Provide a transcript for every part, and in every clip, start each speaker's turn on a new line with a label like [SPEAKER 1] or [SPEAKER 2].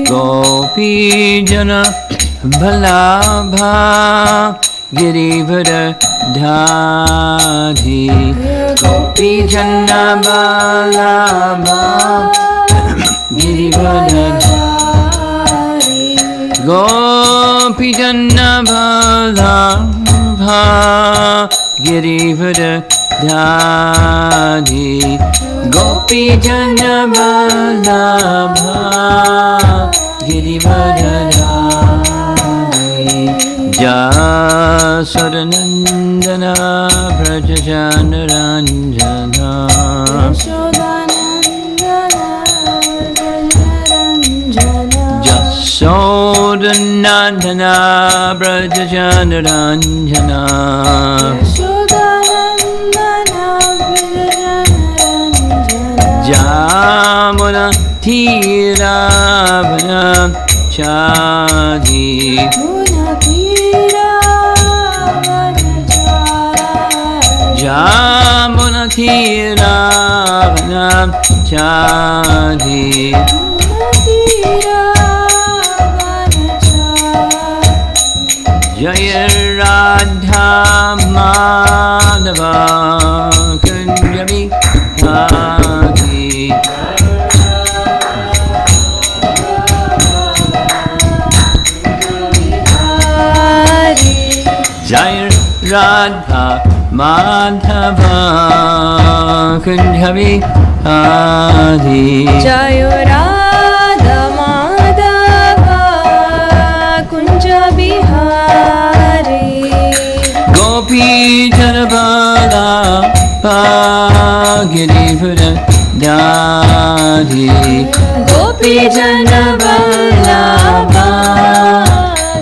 [SPEAKER 1] Gopi Jana Balabha Girivara Dhari Gopi Jana Balabha Girivara Dhari Gopi Jana Balabha Girivara Dhari Gopi Jana Balabha Girivara Dhari Jasodanandana Brajajana Ranjana Jasodanandana Brajajana Ranjana Jamuna Thiravana Chadi Jamuna Thiravana Chadi Jaya Radha Madhava Kunjabi Hadi Jaya Radha Madhava Kunjabi Hadi
[SPEAKER 2] Jaya Radha Madhava Kunjabi Hari
[SPEAKER 1] Gopi Janabala Girivara Dhari
[SPEAKER 2] Gopi Janabala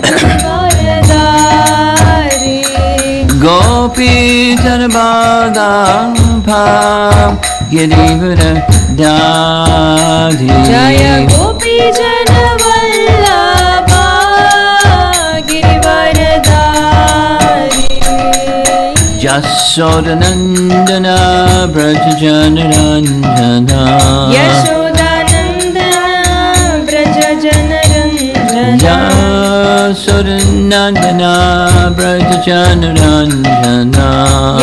[SPEAKER 2] Girivara Dhari
[SPEAKER 1] Gopi Janabala Girivara Dhari
[SPEAKER 2] Jaya Gopi Janabala Girivara Dhari
[SPEAKER 1] Jasodanandana Brajajana Ranjana
[SPEAKER 2] Yashodanandana Brajajana Ranjana
[SPEAKER 1] Jasodanandana Brajajana Ranjana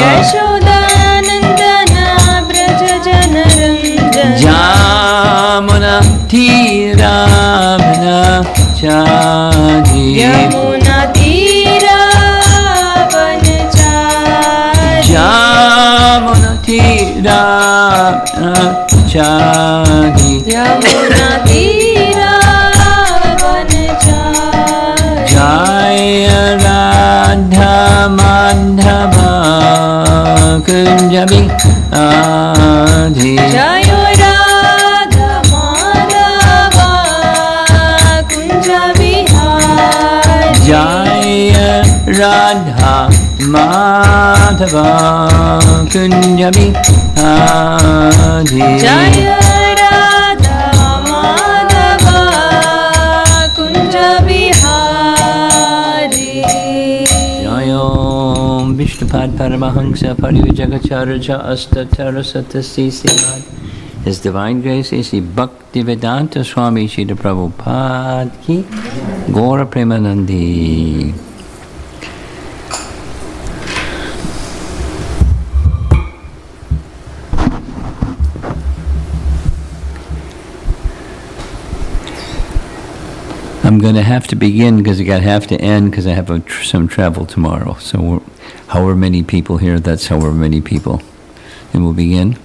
[SPEAKER 2] Yashodanandana Brajajana Ranjana
[SPEAKER 1] Jamuna Thiravana Chadi
[SPEAKER 2] Yamuna Thiravana Chadi
[SPEAKER 1] Jamuna Thiravana Chadi
[SPEAKER 2] Yamuna Thiravana Chadi
[SPEAKER 1] Jaya Radha Madhava Kunjabi Hadi
[SPEAKER 2] Jaya Radha Madhava Kunjabi Hari
[SPEAKER 1] Jaya Radha Madhava Kunjabi Hadi
[SPEAKER 2] Jaya Radha Madhava Kunjabi Hari
[SPEAKER 1] Jayom Vishnupad Paramahansa Parivajagacharya Astatara Satasi Sivad His Divine Grace is the Bhaktivedanta Swami Srila Prabhupada Ki Gaura Premanandi. I'm going to have to begin because I have to end because I have some travel tomorrow. So however many people here, that's however many people. And we'll begin.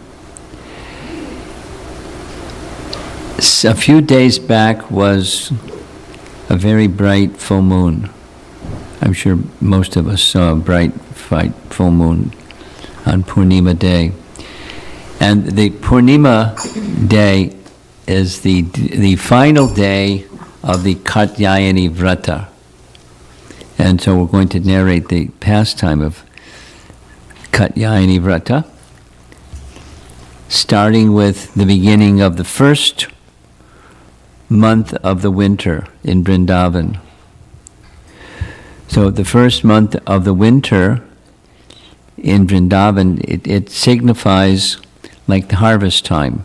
[SPEAKER 1] A few days back was a very bright full moon. I'm sure most of us saw a bright full moon on Purnima Day. And the Purnima Day is the final day of the Katyayani Vrutha. And so we're going to narrate the pastime of Katyayani Vrutha, starting with the beginning of the first month of the winter in Vrindavan. So the first month of the winter in Vrindavan, it signifies like the harvest time.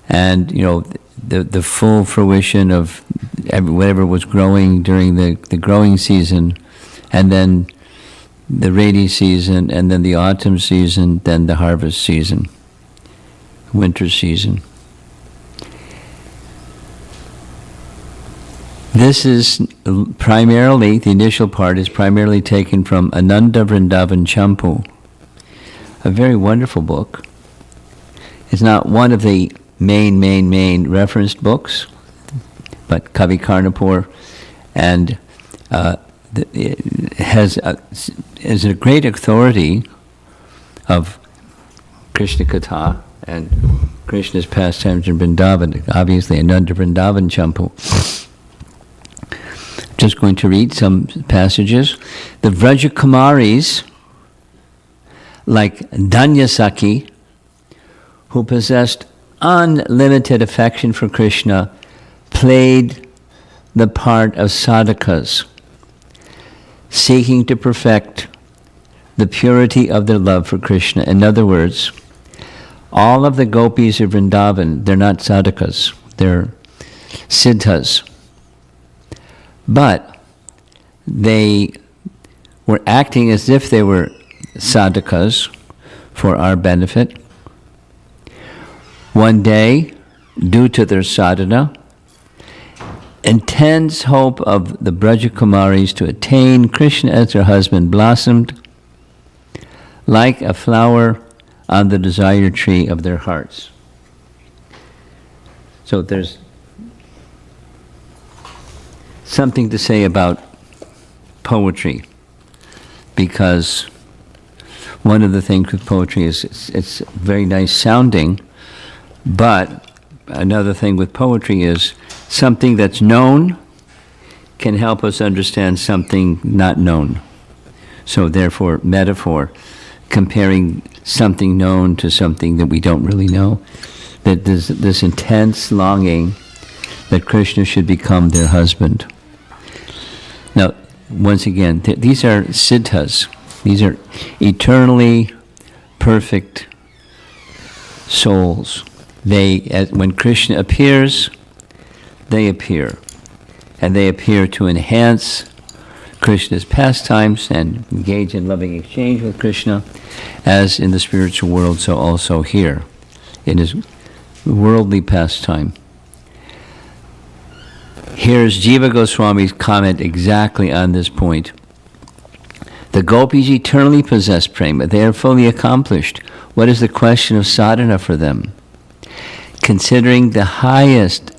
[SPEAKER 1] And, you know, the full fruition of whatever was growing during the growing season, and then the rainy season, and then the autumn season, then the harvest season, winter season. This is primarily, the initial part is primarily taken from Ananda Vrindavan Champu, a very wonderful book. It's not one of the main referenced books, but Kavi Karnapur, and it is a great authority of Krishna Katha and Krishna's pastimes in Vrindavan, obviously Ananda Vrindavan Champu. Just going to read some passages. The Vraja Kumaris, like Danyasaki, who possessed unlimited affection for Krishna, played the part of sadhakas, seeking to perfect the purity of their love for Krishna. In other words, all of the gopis of Vrindavan, they're not sadhakas, they're siddhas. But they were acting as if they were sadhakas for our benefit. One day, due to their sadhana, intense hope of the Brajakumaris to attain Krishna as their husband blossomed like a flower on the desire tree of their hearts. So there's something to say about poetry, because one of the things with poetry is it's very nice sounding, but another thing with poetry is something that's known can help us understand something not known. So therefore, metaphor, comparing something known to something that we don't really know, that there's this intense longing that Krishna should become their husband. Now, once again, these are siddhas. These are eternally perfect souls. When Krishna appears, they appear. And they appear to enhance Krishna's pastimes and engage in loving exchange with Krishna, as in the spiritual world, so also here, in his worldly pastime. Here's Jiva Goswami's comment exactly on this point. The gopis eternally possess prema. They are fully accomplished. What is the question of sadhana for them? Considering the highest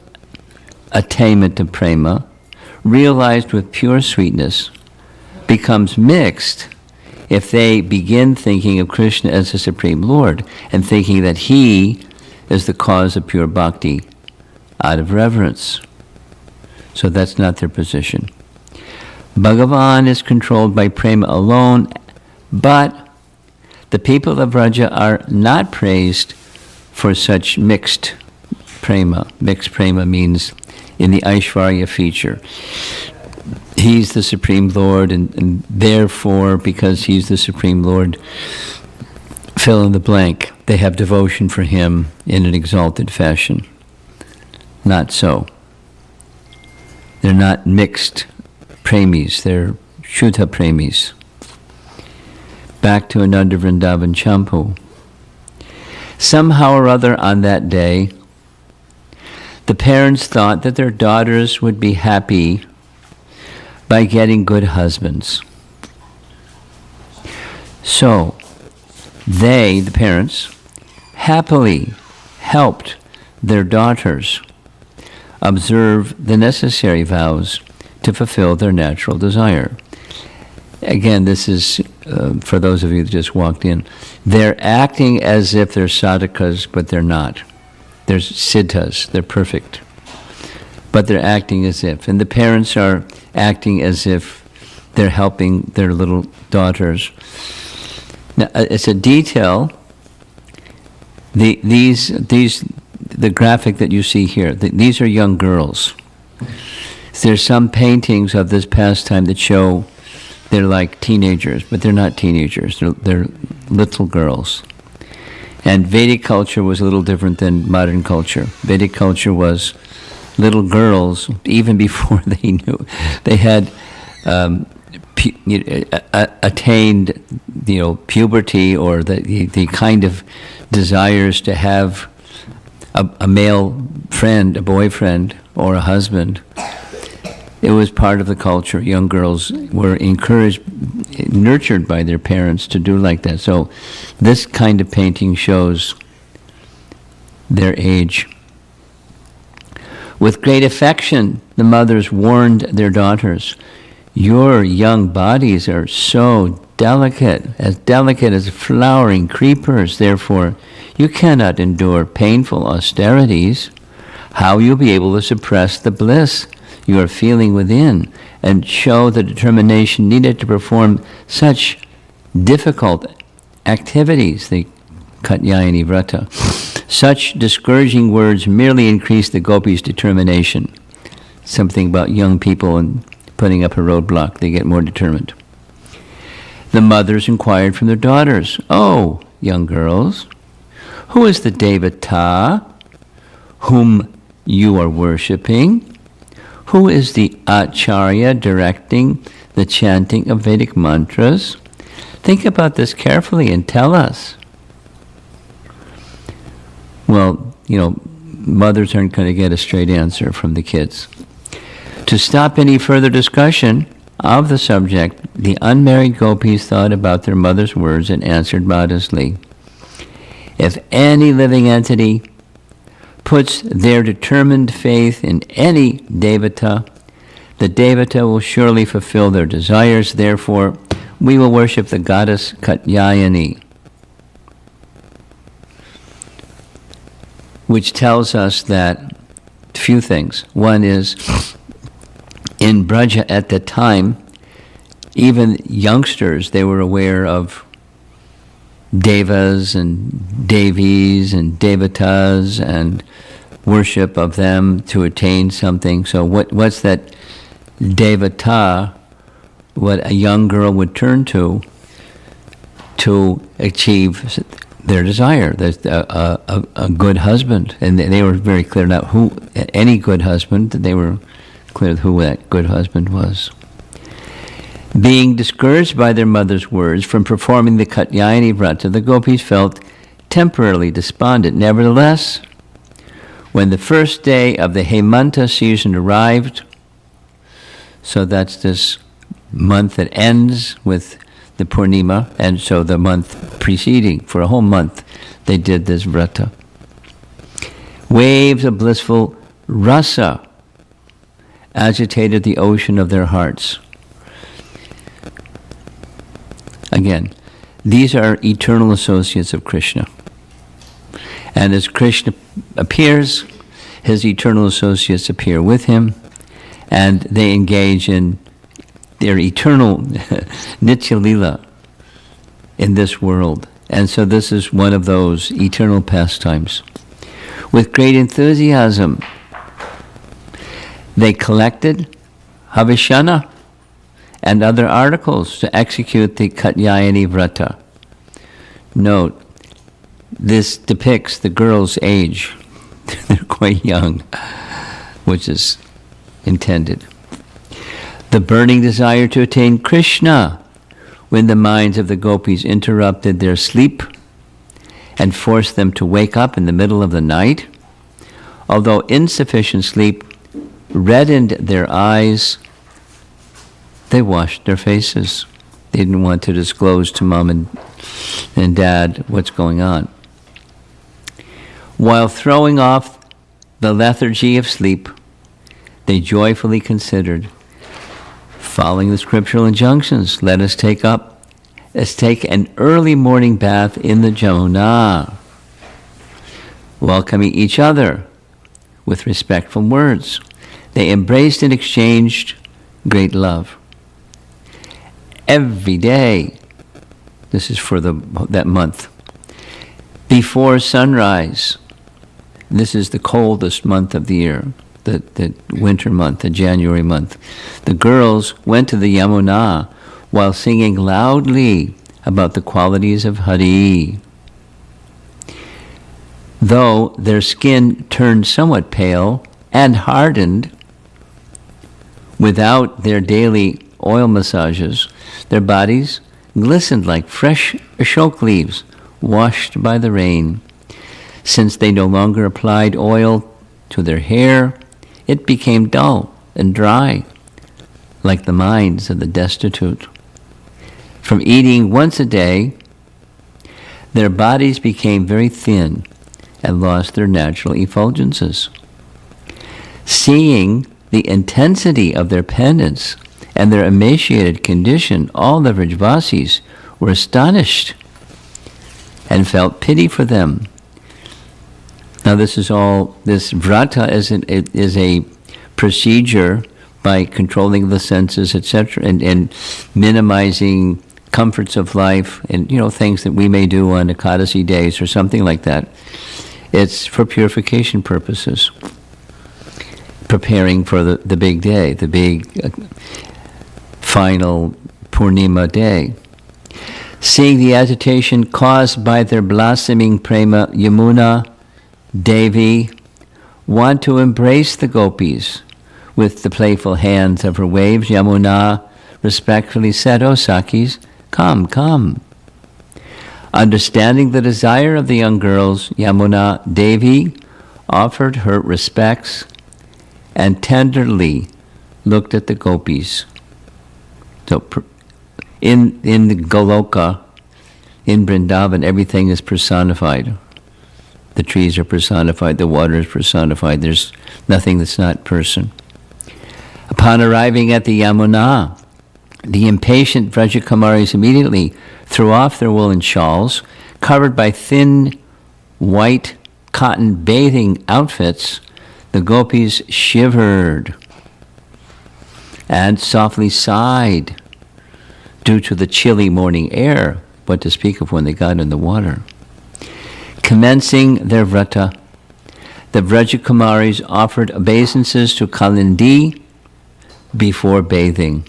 [SPEAKER 1] attainment of prema, realized with pure sweetness, becomes mixed if they begin thinking of Krishna as the Supreme Lord and thinking that he is the cause of pure bhakti out of reverence. So that's not their position. Bhagavan is controlled by prema alone, but the people of Vraja are not praised for such mixed prema. Mixed prema means in the Aishvarya feature. He's the Supreme Lord, and therefore, because he's the Supreme Lord, fill in the blank. They have devotion for him in an exalted fashion. Not so. They're not mixed premis, they're Shuddha premis. Back to Ananda Vrindavan Champu. Somehow or other on that day, the parents thought that their daughters would be happy by getting good husbands. So, they, the parents, happily helped their daughters observe the necessary vows to fulfill their natural desire. Again, this is, for those of you that just walked in, they're acting as if they're sadhakas, but they're not. They're siddhas, they're perfect. But they're acting as if. And the parents are acting as if they're helping their little daughters. Now, it's a detail. The graphic that you see here, these are young girls. There's some paintings of this pastime that show they're like teenagers, but they're not teenagers. They're little girls. And Vedic culture was a little different than modern culture. Vedic culture was little girls, even before they knew, they had attained, puberty or the kind of desires to have a male friend, a boyfriend, or a husband. It was part of the culture. Young girls were encouraged, nurtured by their parents to do like that. So this kind of painting shows their age. With great affection, the mothers warned their daughters, "Your young bodies are so delicate as flowering creepers. Therefore, you cannot endure painful austerities. How you'll be able to suppress the bliss you are feeling within and show the determination needed to perform such difficult activities," the Katyayani Vrutha. Such discouraging words merely increase the gopis' determination. Something about young people and putting up a roadblock, they get more determined. The mothers inquired from their daughters, "Oh, young girls, who is the Devata whom you are worshipping? Who is the Acharya directing the chanting of Vedic mantras? Think about this carefully and tell us." Well, mothers aren't going to get a straight answer from the kids. To stop any further discussion of the subject, the unmarried gopis thought about their mother's words and answered modestly, "If any living entity puts their determined faith in any devata, the devata will surely fulfill their desires. Therefore, we will worship the goddess Katyayani." Which tells us that few things. One is, in Braja at the time, even youngsters, they were aware of devas and devis and devatas and worship of them to attain something. So what's that devata, what a young girl would turn to achieve their desire? There's a good husband. And they were very clear now who, any good husband, they were clear who that good husband was. Being discouraged by their mother's words from performing the Katyayani Vrata, the gopis felt temporarily despondent. Nevertheless, when the first day of the Hemanta season arrived, so that's this month that ends with the Purnima, and so the month preceding, for a whole month, they did this Vrata. Waves of blissful rasa agitated the ocean of their hearts. Again, these are eternal associates of Krishna. And as Krishna appears, his eternal associates appear with him, and they engage in their eternal Nitya Lila in this world. And so this is one of those eternal pastimes. With great enthusiasm, they collected Havishana and other articles to execute the Katyayani Vrata. Note, this depicts the girl's age. They're quite young, which is intended. The burning desire to attain Krishna, when the minds of the gopis interrupted their sleep and forced them to wake up in the middle of the night. Although insufficient sleep reddened their eyes, they washed their faces. They didn't want to disclose to mom and dad what's going on. While throwing off the lethargy of sleep, they joyfully considered, following the scriptural injunctions, let's take an early morning bath in the Jamuna, welcoming each other with respectful words. They embraced and exchanged great love. Every day, this is for that month, before sunrise, this is the coldest month of the year, the winter month, the January month, the girls went to the Yamuna while singing loudly about the qualities of Hari. Though their skin turned somewhat pale and hardened without their daily oil massages, their bodies glistened like fresh ashok leaves washed by the rain. Since they no longer applied oil to their hair, it became dull and dry, like the minds of the destitute. From eating once a day, their bodies became very thin and lost their natural effulgences. Seeing the intensity of their penance and their emaciated condition, all the Vrajvasis were astonished and felt pity for them. Now this Vrutha is a procedure by controlling the senses, etc., and minimizing comforts of life and, things that we may do on Ekadasi days or something like that. It's for purification purposes, preparing for the big day, the big final Purnima day. Seeing the agitation caused by their blossoming prema, Yamuna Devi want to embrace the gopis. With the playful hands of her waves, Yamuna respectfully said, "O Sakis, come, come." Understanding the desire of the young girls, Yamuna Devi offered her respects and tenderly looked at the gopis. So in the Goloka, in Vrindavan, everything is personified. The trees are personified, the water is personified. There's nothing that's not person. Upon arriving at the Yamuna, the impatient Vrajkumaris immediately threw off their woolen shawls, covered by thin white cotton bathing outfits. The gopis shivered and softly sighed due to the chilly morning air, what to speak of when they got in the water. Commencing their vrata, the Vrajkumaris offered obeisances to Kalindi before bathing.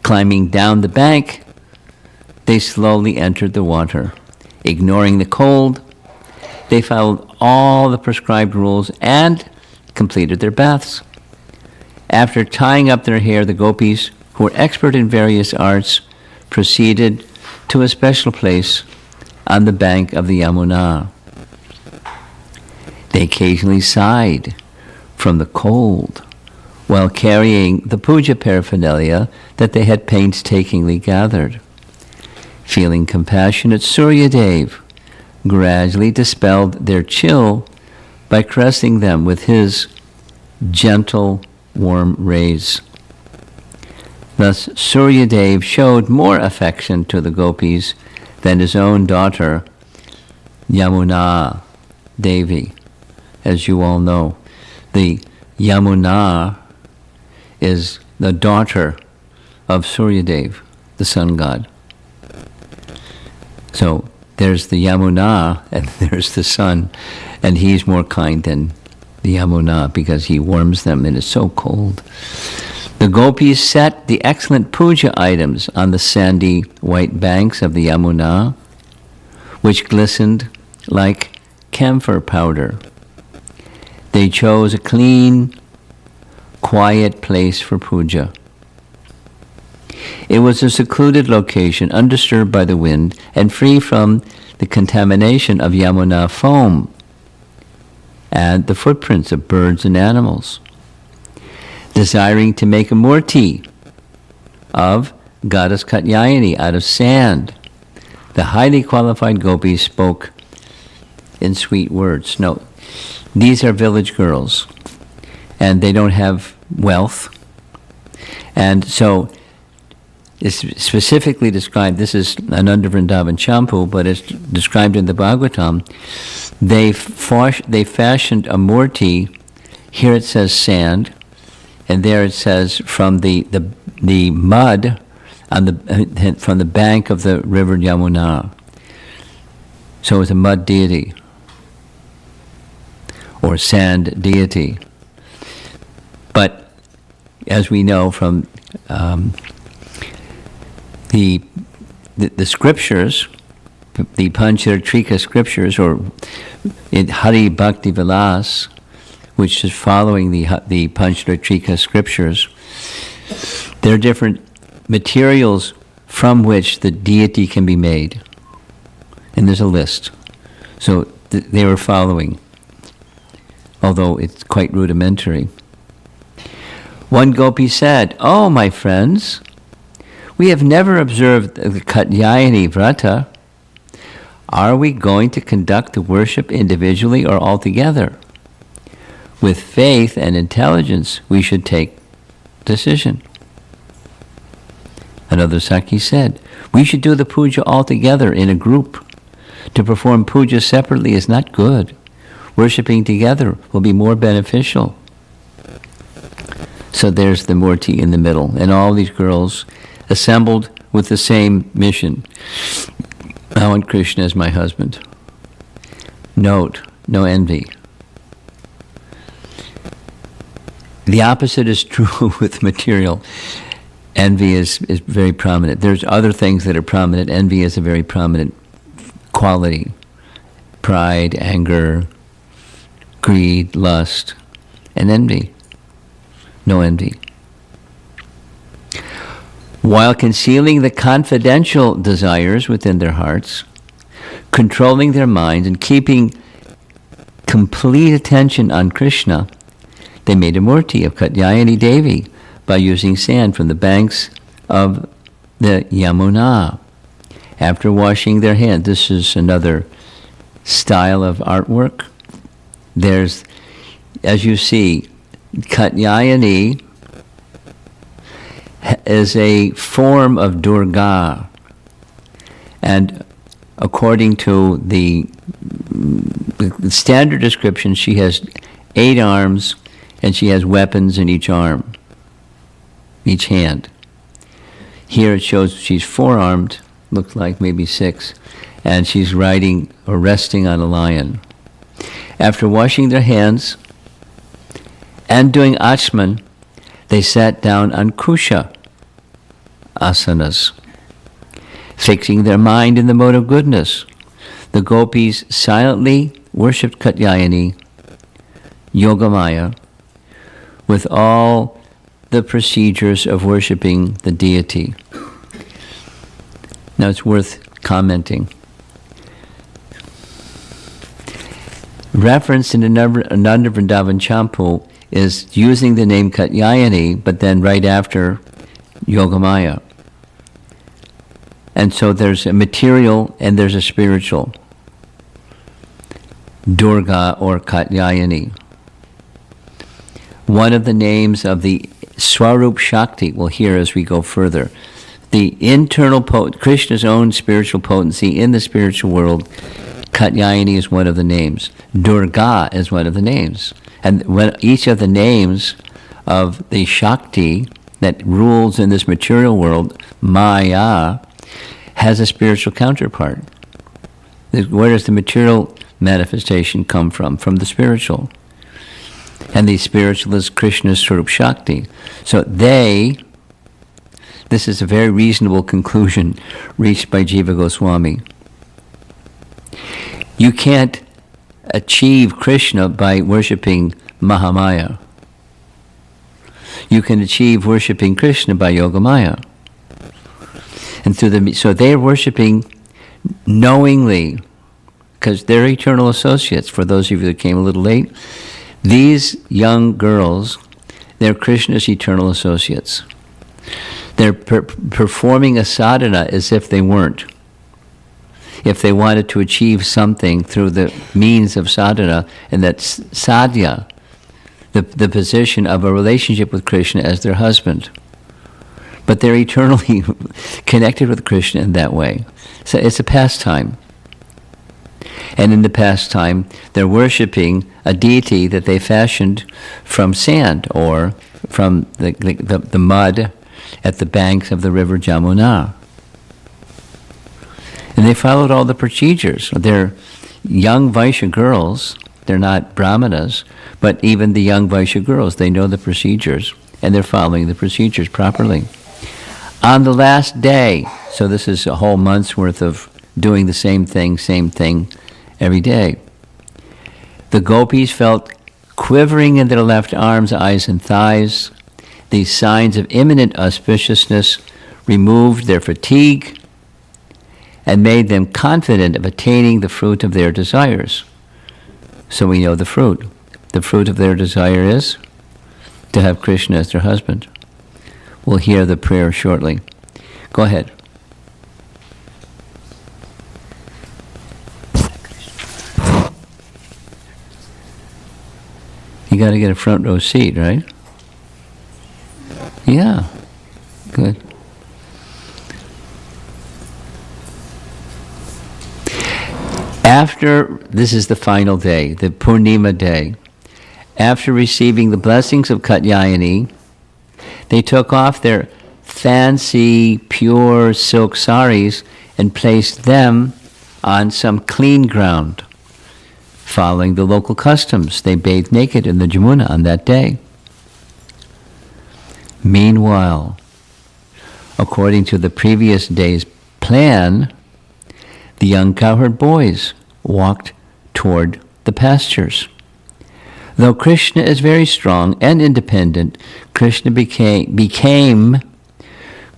[SPEAKER 1] Climbing down the bank, they slowly entered the water. Ignoring the cold, they followed all the prescribed rules and completed their baths. After tying up their hair, the gopis, who were expert in various arts, proceeded to a special place on the bank of the Yamuna. They occasionally sighed from the cold while carrying the puja paraphernalia that they had painstakingly gathered. Feeling compassionate, Suryadev gradually dispelled their chill by caressing them with his gentle, warm rays. Thus, Suryadev showed more affection to the gopis than his own daughter, Yamuna Devi. As you all know, the Yamuna is the daughter of Suryadev, the sun god. So there's the Yamuna and there's the sun, and he's more kind than the Yamuna because he warms them and it's so cold. The gopis set the excellent puja items on the sandy white banks of the Yamuna, which glistened like camphor powder. They chose a clean, quiet place for puja. It was a secluded location, undisturbed by the wind, and free from the contamination of Yamuna foam and the footprints of birds and animals. Desiring to make a murti of goddess Katyayani out of sand, the highly qualified gopis spoke in sweet words. No, these are village girls, and they don't have wealth. And so it's specifically described, this is Ananda Vrindavan Champu, but it's described in the Bhagavatam. They fashioned a murti. Here it says sand, and there it says from the mud on from the bank of the river Yamuna. So it's a mud deity or sand deity. But as we know from the scriptures, the Pancharatrika scriptures, or in Hari Bhakti Vilas, which is following the Pancharatrika scriptures, there are different materials from which the deity can be made. And there's a list. So they were following, although it's quite rudimentary. One gopi said, "Oh, my friends, we have never observed the Katyayani Vrutha. Are we going to conduct the worship individually or altogether? With faith and intelligence, we should take decision." Another Sakhi said, "We should do the puja all together in a group. To perform puja separately is not good. Worshipping together will be more beneficial." So there's the Murti in the middle, and all these girls assembled with the same mission. I want Krishna as my husband. Note, no envy. The opposite is true with material. Envy is very prominent. There's other things that are prominent. Envy is a very prominent quality. Pride, anger, greed, lust, and envy. No envy. While concealing the confidential desires within their hearts, controlling their minds, and keeping complete attention on Krishna, they made a murti of Katyayani Devi by using sand from the banks of the Yamuna. After washing their hands, this is another style of artwork. There's, as you see, Katyayani is a form of Durga, and according to the standard description, she has 8 arms and she has weapons in each arm, each hand. Here it shows she's 4-armed, looks like maybe 6, and she's riding or resting on a lion. After washing their hands and doing achman, they sat down on kusha asanas, fixing their mind in the mode of goodness. The gopis silently worshipped Katyayani, Yogamaya, with all the procedures of worshipping the deity. Now it's worth commenting. Reference in Ananda Vrindavan Champu is using the name Katyayani, but then right after Yogamaya. And so there's a material and there's a spiritual. Durga or Katyayani. One of the names of the Swarup Shakti, we'll hear as we go further. The internal Krishna's own spiritual potency in the spiritual world, Katyayani is one of the names. Durga is one of the names. And when each of the names of the Shakti that rules in this material world, Maya, has a spiritual counterpart. Where does the material manifestation come from? From the spiritual. And the spiritual is Krishna's Swarup Shakti. So this is a very reasonable conclusion reached by Jiva Goswami. You can't achieve Krishna by worshipping Mahamaya. You can achieve worshipping Krishna by Yogamaya. And so they're worshipping knowingly, because they're eternal associates. For those of you that came a little late, these young girls, they're Krishna's eternal associates. They're performing a sadhana as if they weren't. If they wanted to achieve something through the means of sadhana, and that's sadhya, the position of a relationship with Krishna as their husband. But they're eternally connected with Krishna in that way. So it's a pastime. And in the pastime, they're worshipping a deity that they fashioned from sand or from the mud at the banks of the river Jamuna. And they followed all the procedures. They're young Vaishya girls. They're not brahmanas, but even the young Vaishya girls, they know the procedures, and they're following the procedures properly. On the last day, so this is a whole month's worth of doing the same thing every day. The gopis felt quivering in their left arms, eyes, and thighs. These signs of imminent auspiciousness removed their fatigue and made them confident of attaining the fruit of their desires. So we know the fruit. The fruit of their desire is to have Krishna as their husband. We'll hear the prayer shortly. Go ahead. You got to get a front row seat, right? Yeah. Good. After, this is the final day, the Purnima day, after receiving the blessings of Katyayani, they took off their fancy, pure silk saris and placed them on some clean ground. Following the local customs, they bathed naked in the Jamuna on that day. Meanwhile, according to the previous day's plan, the young cowherd boys walked toward the pastures. Though Krishna is very strong and independent, Krishna became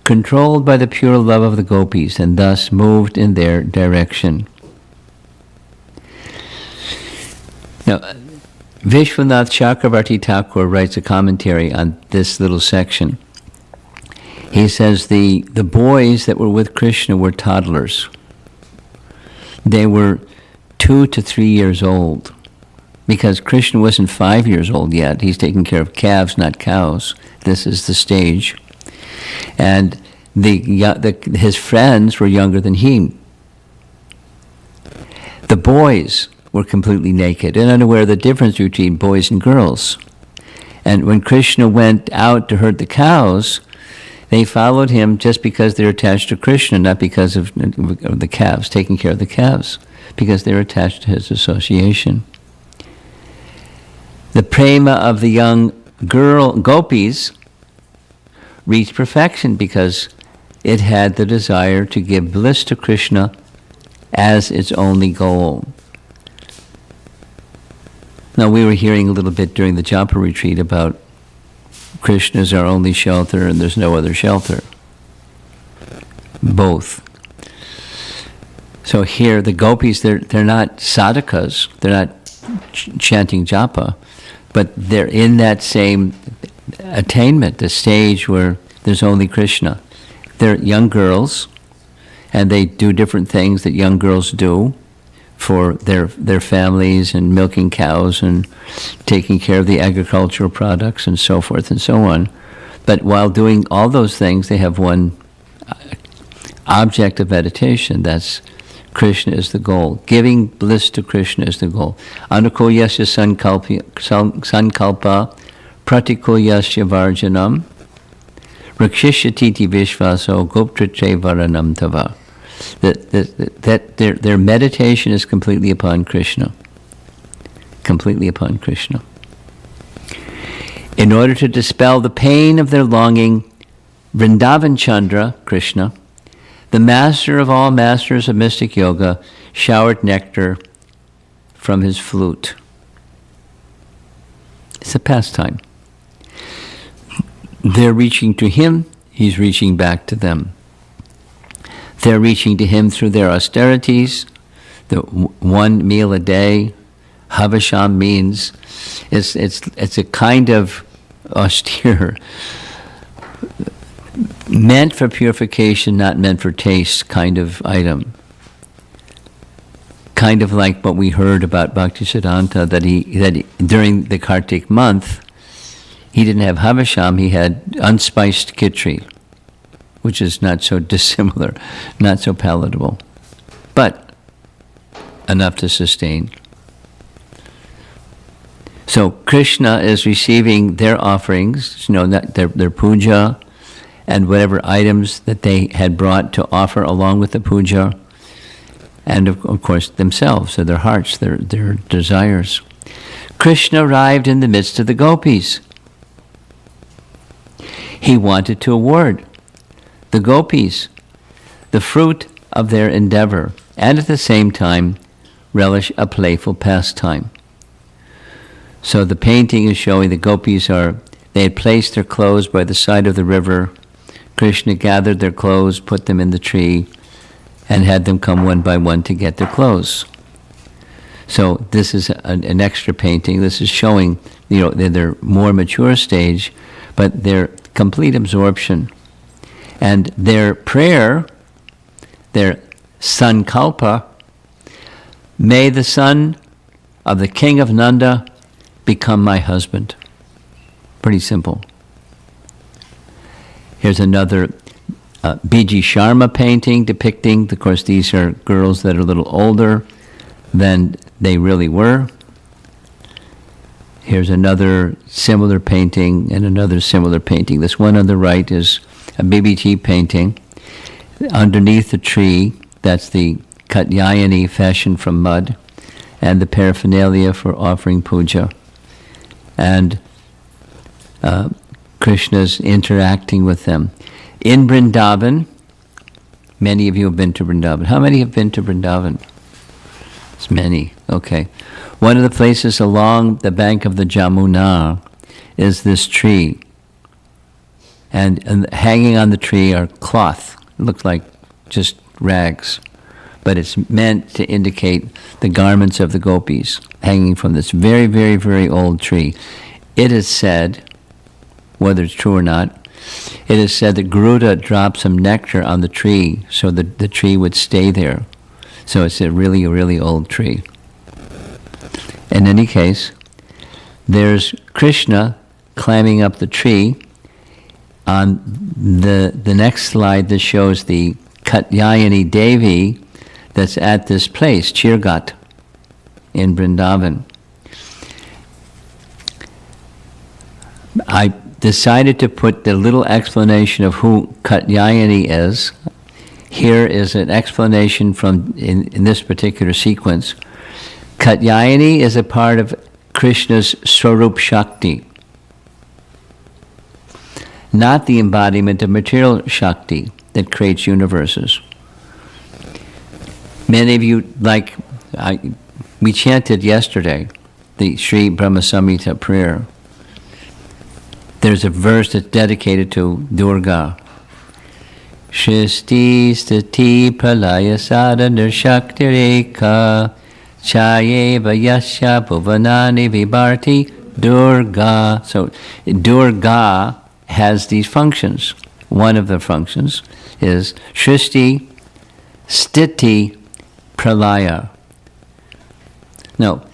[SPEAKER 1] controlled by the pure love of the gopis and thus moved in their direction. Now, Vishwanath Chakravarti Thakur writes a commentary on this little section. He says the boys that were with Krishna were toddlers. They were 2 to 3 years old, because Krishna wasn't 5 years old yet. He's taking care of calves, not cows. This is the stage. And his friends were younger than he. The boys were completely naked and unaware of the difference between boys and girls. And when Krishna went out to herd the cows, they followed him just because they're attached to Krishna, not because of the calves, taking care of the calves, because they're attached to his association. The prema of the young girl gopis reached perfection because it had the desire to give bliss to Krishna as its only goal. Now, we were hearing a little bit during the Japa retreat about Krishna is our only shelter and there's no other shelter. Both. So here, the gopis, they're not sadhakas, they're not chanting japa, but they're in that same attainment, the stage where there's only Krishna. They're young girls, and they do different things that young girls do for their families, and milking cows and taking care of the agricultural products and so forth and so on. But while doing all those things, they have one object of meditation. That's Krishna is the goal. Giving bliss to Krishna is the goal. Anukulyasya sankalpa pratikulyasya varjanam rakshishyatiti vishvaso goptritre varanam tava. That their meditation is completely upon Krishna. Completely upon Krishna. In order to dispel the pain of their longing, Vrindavan Chandra, Krishna, the master of all masters of mystic yoga, showered nectar from his flute. It's a pastime. They're reaching to him, he's reaching back to them. They're reaching to him through their austerities, the one meal a day. Havasham means it's a kind of austere, meant for purification, not meant for taste kind of item. Kind of like what we heard about Bhaktisiddhanta, that he during the Kartik month, he didn't have Havasham, he had unspiced khichdi, which is not so dissimilar, not so palatable, but enough to sustain. So Krishna is receiving their offerings, their puja, and whatever items that they had brought to offer along with the puja, and of course themselves, so their hearts, their desires. Krishna arrived in the midst of the gopis. He wanted to award the gopis the fruit of their endeavor, and at the same time relish a playful pastime. So the painting is showing the gopis they had placed their clothes by the side of the river. Krishna gathered their clothes, put them in the tree, and had them come one by one to get their clothes. So this is an extra painting. This is showing, their more mature stage, but their complete absorption. And their prayer, their sankalpa, may the son of the king of Nanda become my husband. Pretty simple. Here's another B.G. Sharma painting depicting, of course, these are girls that are a little older than they really were. Here's another similar painting and another similar painting. This one on the right is a BBT painting. Underneath the tree, that's the Katyayani fashioned from mud, and the paraphernalia for offering puja. And Krishna's interacting with them. In Vrindavan, many of you have been to Vrindavan. How many have been to Vrindavan? It's many, okay. One of the places along the bank of the Jamuna is this tree. And hanging on the tree are cloth. It looks like just rags. But it's meant to indicate the garments of the gopis hanging from this very, very, very old tree. It is said, whether it's true or not, it is said that Vrutha dropped some nectar on the tree so that the tree would stay there. So it's a really, really old tree. In any case, there's Krishna climbing up the tree. On the next slide, this shows the Katyayani Devi that's at this place, Chirgat, in Vrindavan. I decided to put the little explanation of who Katyayani is. Here is an explanation from, in this particular sequence. Katyayani is a part of Krishna's Swarup Shakti, not the embodiment of material Shakti that creates universes. Many of you, we chanted yesterday, the Sri Brahma Samhita prayer. There's a verse that's dedicated to Durga. Shristi stati pralaya sadhana shakti rekha chayeva yasya bhuvanani vibharti Durga. So Durga has these functions. One of the functions is Shristi stiti pralaya. Now,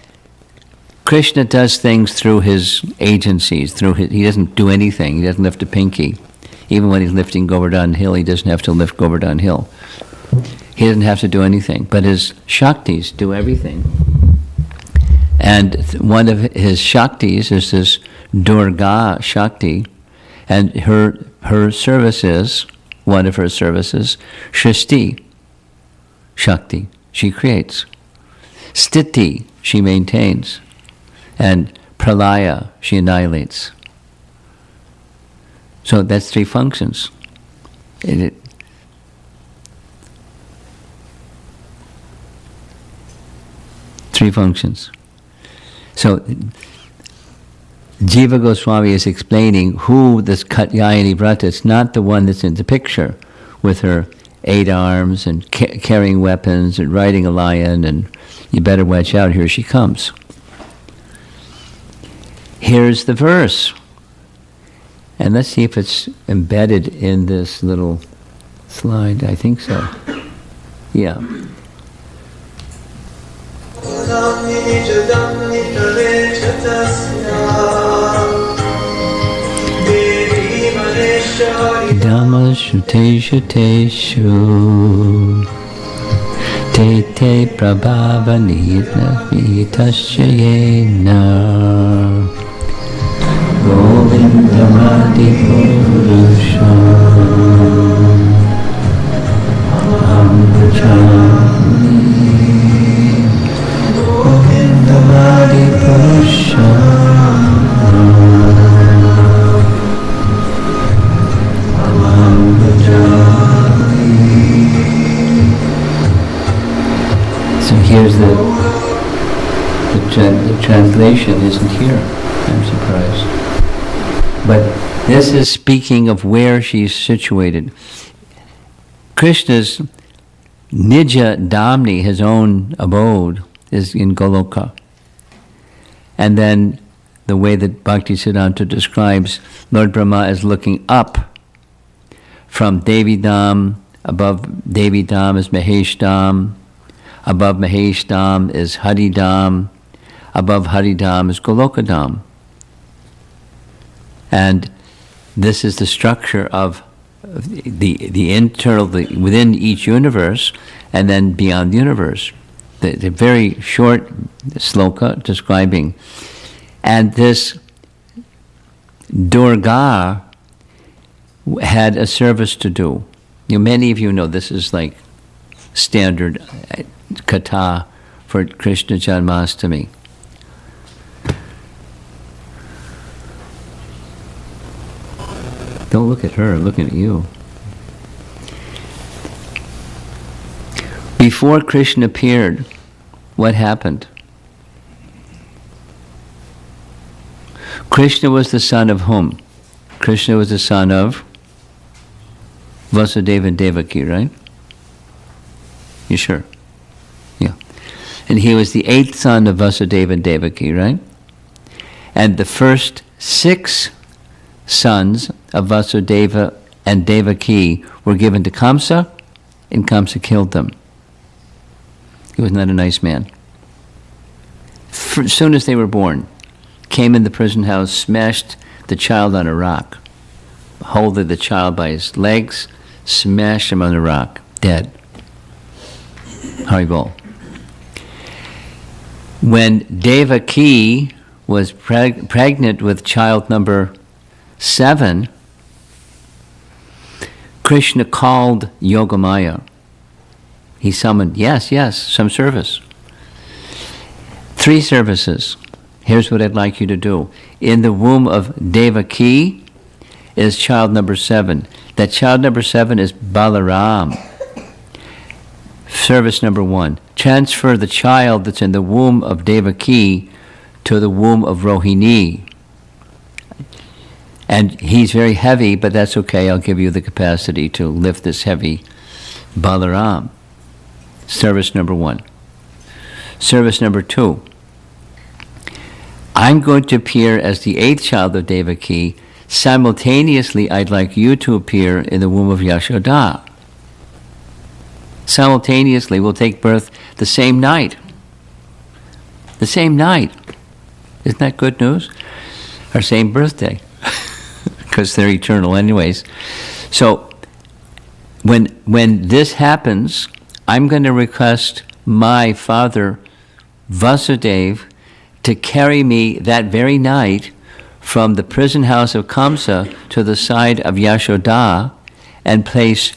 [SPEAKER 1] Krishna does things through his agencies, he doesn't do anything, he doesn't lift a pinky. Even when he's lifting Govardhan Hill, he doesn't have to lift Govardhan Hill. He doesn't have to do anything, but his Shaktis do everything. And one of his Shaktis is this Durga Shakti, and her service is, one of her services, Shristi Shakti, she creates. Stiti, she maintains. And pralaya, she annihilates. So that's three functions. Three functions. So Jiva Goswami is explaining who this Katyayani Vrutha is, not the one that's in the picture with her 8 arms and carrying weapons and riding a lion, and you better watch out, here she comes. Here's the verse. And let's see if it's embedded in this little slide. I think so. Yeah. Dhamma shuteshu teshu te te prabhava nitasya yena Govindamadi Purusha Amrachami Govindamadi Purusha Amrachami. So here's the translation isn't here. I'm surprised. But this is speaking of where she's situated. Krishna's Nija Dhamni, his own abode, is in Goloka. And then the way that Bhaktisiddhanta describes Lord Brahma is looking up from Devi Dham. Above Devi Dham is Mahesh Dham. Above Mahesh Dham is Hari Dham. Above Hari Dham is Goloka Dham. And this is the structure of the internal, within each universe, and then beyond the universe. The very short sloka describing. And this Durga had a service to do. Many of you know this is like standard katha for Krishna Janmashtami. Don't look at her, I'm looking at you. Before Krishna appeared, what happened? Krishna was the son of whom? Krishna was the son of Vasudeva and Devaki, right? You sure? Yeah. And he was the 8th son of Vasudeva and Devaki, right? And the first 6 sons of Vasudeva and Devaki were given to Kamsa, and Kamsa killed them. He was not a nice man. As soon as they were born, came in the prison house, smashed the child on a rock, holding the child by his legs, smashed him on a rock, dead. Haribol. When Devaki was pregnant with child number 7, Krishna called Yogamaya. He summoned, yes, some service. 3 services. Here's what I'd like you to do. In the womb of Devaki is child number 7. That child number 7 is Balaram. Service number 1. Transfer the child that's in the womb of Devaki to the womb of Rohini. And he's very heavy, but that's okay. I'll give you the capacity to lift this heavy Balaram. Service number 1. Service number 2. I'm going to appear as the 8th child of Devaki. Simultaneously, I'd like you to appear in the womb of Yashoda. Simultaneously, we'll take birth the same night. The same night. Isn't that good news? Our same birthday. Because they're eternal anyways. So, when this happens, I'm going to request my father, Vasudeva, to carry me that very night from the prison house of Kamsa to the side of Yashoda and place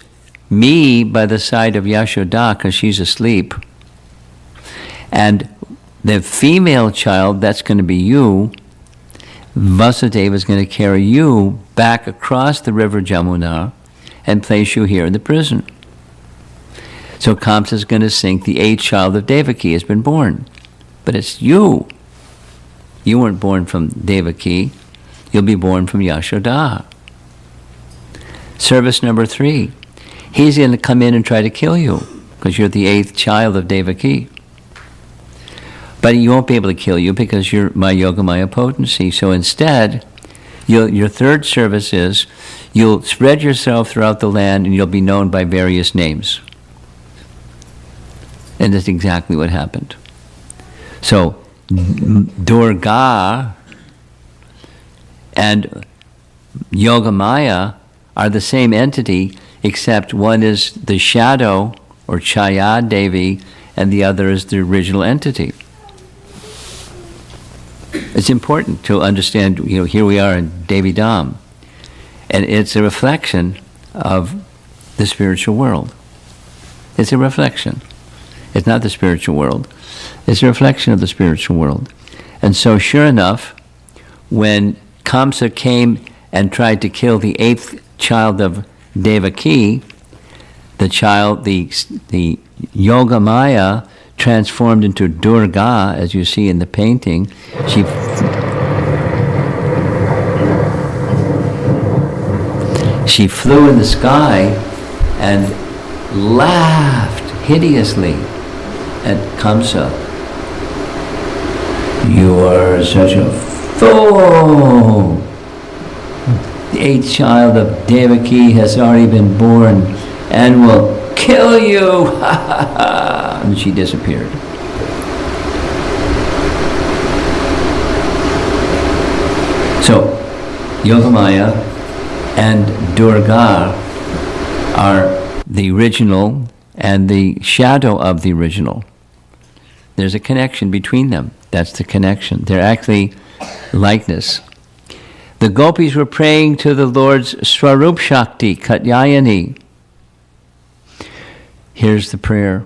[SPEAKER 1] me by the side of Yashoda because she's asleep. And the female child, that's going to be you, Vasudeva is going to carry you back across the river Jamuna and place you here in the prison. So Kamsa is going to think the 8th child of Devaki has been born. But it's you. You weren't born from Devaki. You'll be born from Yashoda. Service number 3. He's going to come in and try to kill you because you're the 8th child of Devaki. But he won't be able to kill you because you're my Yogamaya potency. So instead, your 3rd service is you'll spread yourself throughout the land and you'll be known by various names. And that's exactly what happened. So Durga and Yogamaya are the same entity, except one is the shadow, or Chaya Devi, and the other is the original entity. It's important to understand, here we are in Devi Dham, and it's a reflection of the spiritual world. It's a reflection. It's not the spiritual world. It's a reflection of the spiritual world. And so sure enough, when Kamsa came and tried to kill the 8th child of Devaki, the Yogamaya transformed into Durga, as you see in the painting. She flew in the sky and laughed hideously at Kamsa. You are such a fool! The 8th child of Devaki has already been born and will kill you! And she disappeared. So, Yogamaya and Durga are the original and the shadow of the original. There's a connection between them. That's the connection. They're actually likeness. The gopis were praying to the Lord's Swarup Shakti, Katyayani. Here's the prayer.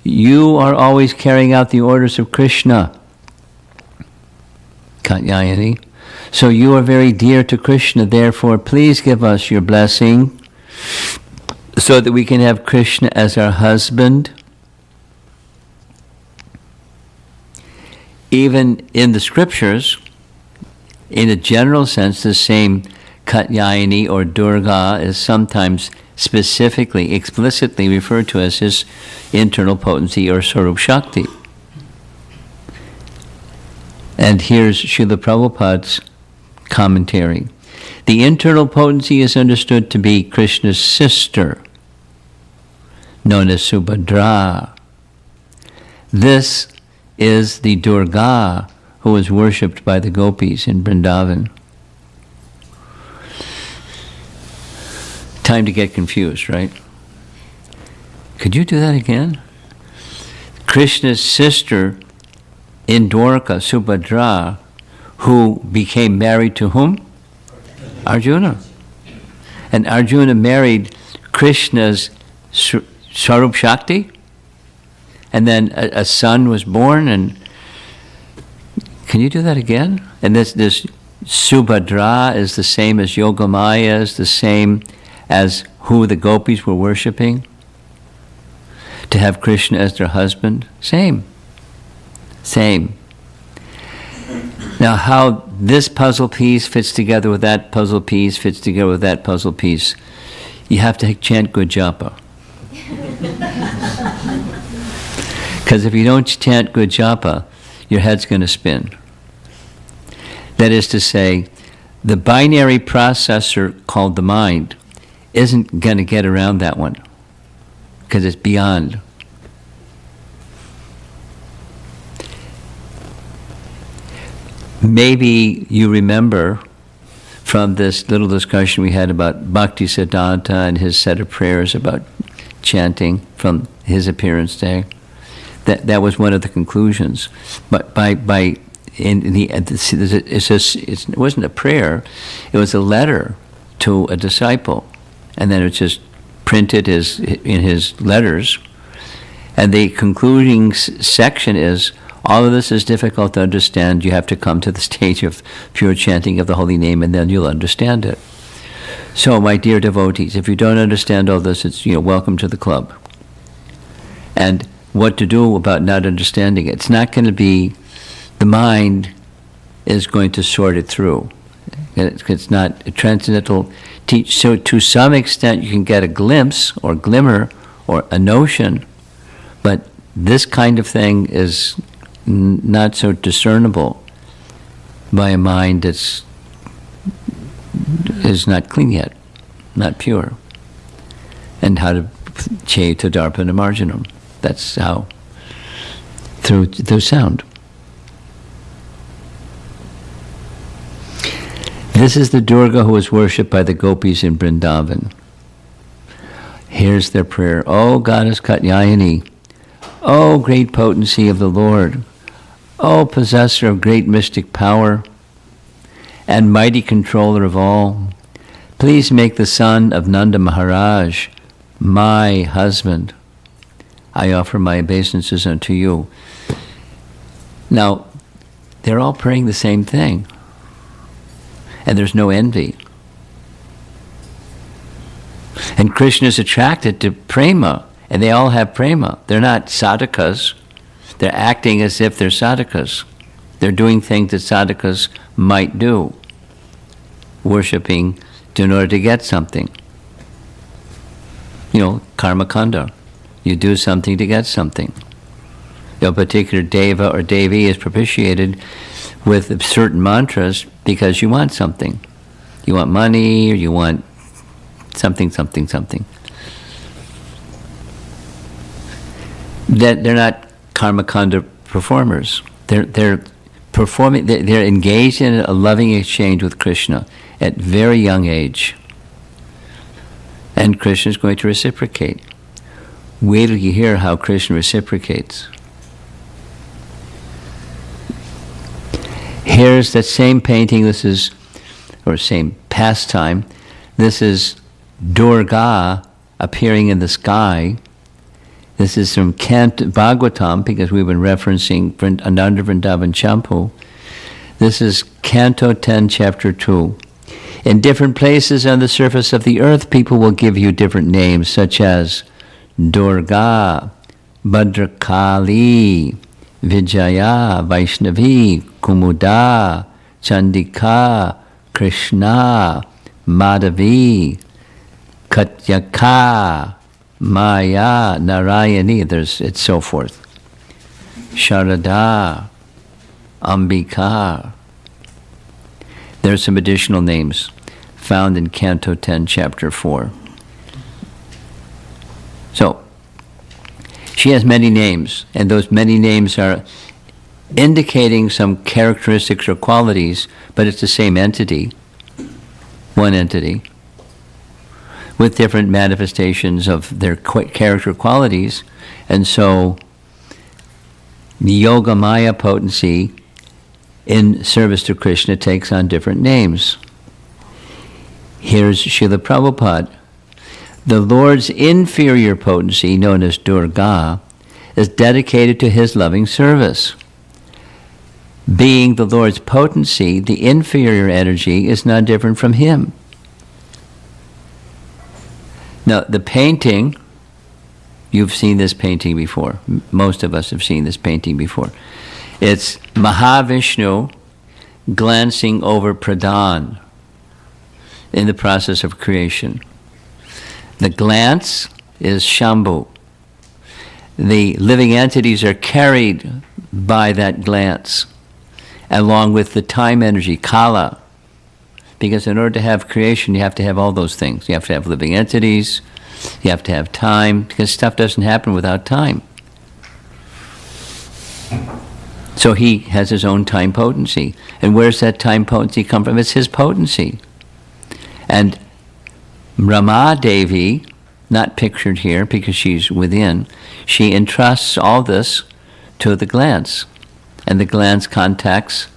[SPEAKER 1] You are always carrying out the orders of Krishna, Katyayani. So you are very dear to Krishna, therefore please give us your blessing so that we can have Krishna as our husband. Even in the scriptures, in a general sense, the same Katyayani or Durga is sometimes specifically, explicitly referred to as his internal potency or Swarup Shakti. And here's Srila Prabhupada's commentary. The internal potency is understood to be Krishna's sister, known as Subhadra. This is the Durga who was worshipped by the gopis in Vrindavan. Time to get confused, right? Could you do that again? Krishna's sister in Dwarka, Subhadra, who became married to whom? Arjuna. And Arjuna married Krishna's Swarup Shakti, and then a son was born. And can you do that again? And this Subhadra is the same as Yogamaya, is the same as who the gopis were worshipping. To have Krishna as their husband, same. Now how this puzzle piece fits together with that puzzle piece, fits together with that puzzle piece, you have to chant good japa. Because if you don't chant good japa, your head's going to spin. That is to say, the binary processor called the mind isn't going to get around that one, because it's beyond. Maybe you remember from this little discussion we had about Bhakti Siddhanta and his set of prayers about chanting from his appearance day. That was one of the conclusions. But it wasn't a prayer, it was a letter to a disciple. And then it was just printed in his letters. And the concluding section is, all of this is difficult to understand. You have to come to the stage of pure chanting of the holy name, and then you'll understand it. So, my dear devotees, if you don't understand all this, it's welcome to the club. And what to do about not understanding it? It's not going to be the mind is going to sort it through. It's not a transcendental teach. So, to some extent, you can get a glimpse or glimmer or a notion, but this kind of thing is not so discernible by a mind that's is not clean yet, not pure. And how to che to darpana marginum. That's how, through sound. This is the Durga who was worshipped by the gopis in Vrindavan. Here's their prayer. O goddess Katyayani, O great potency of the Lord, O possessor of great mystic power and mighty controller of all, please make the son of Nanda Maharaj my husband. I offer my obeisances unto you. Now, they're all praying the same thing. And there's no envy. And Krishna is attracted to prema, and they all have prema. They're not sadhakas. They're acting as if they're sadhakas. They're doing things that sadhakas might do, worshipping in order to get something. Karma kanda. You do something to get something. A particular deva or devi is propitiated with certain mantras because you want something. You want money, or you want something. That they're not karma kanda performers. They're performing. They're engaged in a loving exchange with Krishna at very young age, and Krishna is going to reciprocate. Wait till you hear how Krishna reciprocates. Here's that same painting. Same pastime. This is Durga appearing in the sky. This is from Bhagavatam, because we've been referencing Ananda Vrindavan Champu. This is Canto 10, Chapter 2. In different places on the surface of the earth, people will give you different names, such as Durga, Bhadrakali, Vijaya, Vaishnavi, Kumuda, Chandika, Krishna, Madhavi, Katyayani, Maya, Narayani, it's so forth. Sharada, Ambika. There are some additional names found in Canto 10, Chapter 4. So, she has many names, and those many names are indicating some characteristics or qualities, but it's the same entity, one entity, with different manifestations of their character qualities. And so the Yoga Maya potency in service to Krishna takes on different names. Here's Srila Prabhupada. The Lord's inferior potency, known as Durga, is dedicated to his loving service. Being the Lord's potency, the inferior energy is not different from him. Now, the painting, you've seen this painting before. Most of us have seen this painting before. It's Mahavishnu glancing over Pradhan in the process of creation. The glance is Shambhu. The living entities are carried by that glance, along with the time energy, Kala. Because in order to have creation, you have to have all those things. You have to have living entities, you have to have time, because stuff doesn't happen without time. So he has his own time potency. And where's that time potency come from? It's his potency. And Rama Devi, not pictured here because she's within, she entrusts all this to the glance. And the glance contacts